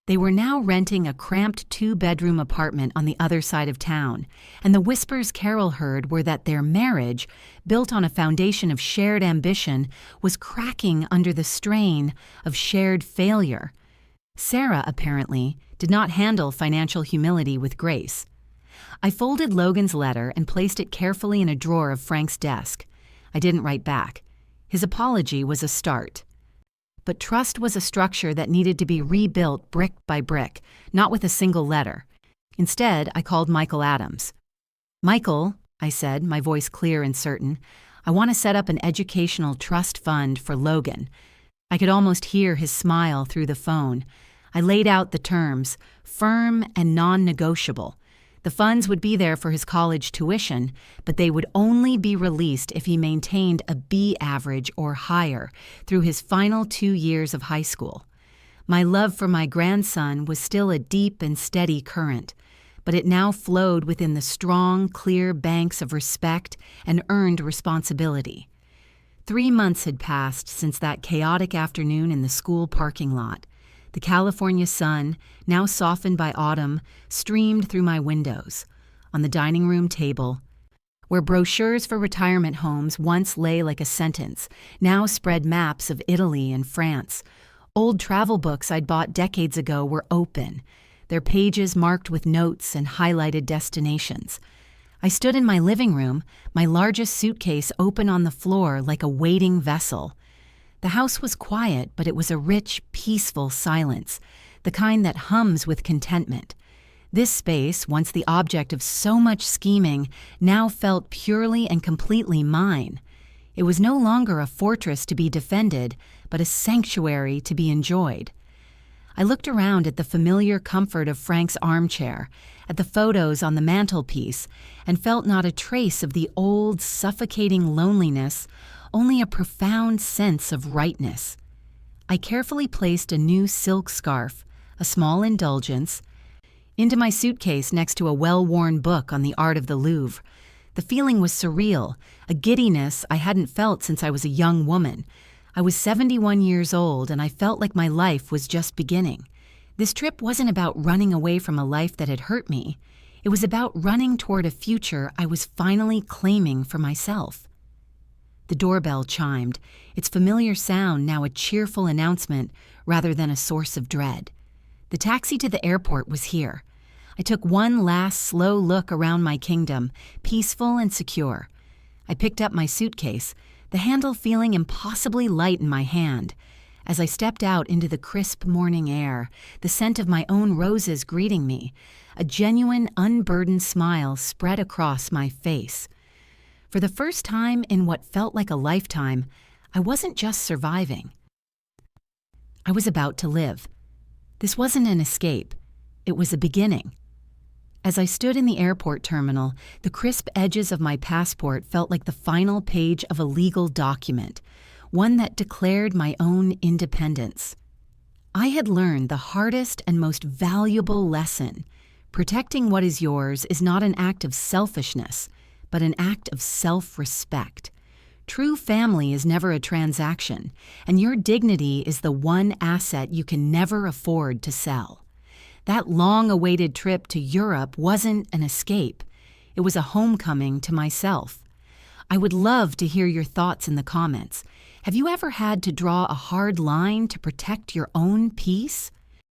They were now renting a cramped 2-bedroom apartment on the other side of town, and the whispers Carol heard were that their marriage, built on a foundation of shared ambition, was cracking under the strain of shared failure. Sarah, apparently, did not handle financial humility with grace. I folded Logan's letter and placed it carefully in a drawer of Frank's desk. I didn't write back. His apology was a start. But trust was a structure that needed to be rebuilt brick by brick, not with a single letter. Instead, I called Michael Adams. "Michael," I said, my voice clear and certain, "I want to set up an educational trust fund for Logan." I could almost hear his smile through the phone. I laid out the terms, firm and non-negotiable. The funds would be there for his college tuition, but they would only be released if he maintained a B average or higher through his final 2 years of high school. My love for my grandson was still a deep and steady current, but it now flowed within the strong, clear banks of respect and earned responsibility. 3 months had passed since that chaotic afternoon in the school parking lot. The California sun, now softened by autumn, streamed through my windows. On the dining room table, where brochures for retirement homes once lay like a sentence, now spread maps of Italy and France. Old travel books I'd bought decades ago were open, their pages marked with notes and highlighted destinations. I stood in my living room, my largest suitcase open on the floor like a waiting vessel. The house was quiet, but it was a rich, peaceful silence, the kind that hums with contentment. This space, once the object of so much scheming, now felt purely and completely mine. It was no longer a fortress to be defended, but a sanctuary to be enjoyed. I looked around at the familiar comfort of Frank's armchair, at the photos on the mantelpiece, and felt not a trace of the old, suffocating loneliness, only a profound sense of rightness. I carefully placed a new silk scarf, a small indulgence, into my suitcase next to a well-worn book on the art of the Louvre. The feeling was surreal, a giddiness I hadn't felt since I was a young woman. I was 71 years old, and I felt like my life was just beginning. This trip wasn't about running away from a life that had hurt me. It was about running toward a future I was finally claiming for myself. The doorbell chimed, its familiar sound now a cheerful announcement rather than a source of dread. The taxi to the airport was here. I took one last slow look around my kingdom, peaceful and secure. I picked up my suitcase, the handle feeling impossibly light in my hand. As I stepped out into the crisp morning air, the scent of my own roses greeting me, a genuine, unburdened smile spread across my face. For the first time in what felt like a lifetime, I wasn't just surviving. I was about to live. This wasn't an escape. It was a beginning. As I stood in the airport terminal, the crisp edges of my passport felt like the final page of a legal document, one that declared my own independence. I had learned the hardest and most valuable lesson. Protecting what is yours is not an act of selfishness, but an act of self-respect. True family is never a transaction, and your dignity is the one asset you can never afford to sell. That long-awaited trip to Europe wasn't an escape. It was a homecoming to myself. I would love to hear your thoughts in the comments. Have you ever had to draw a hard line to protect your own peace?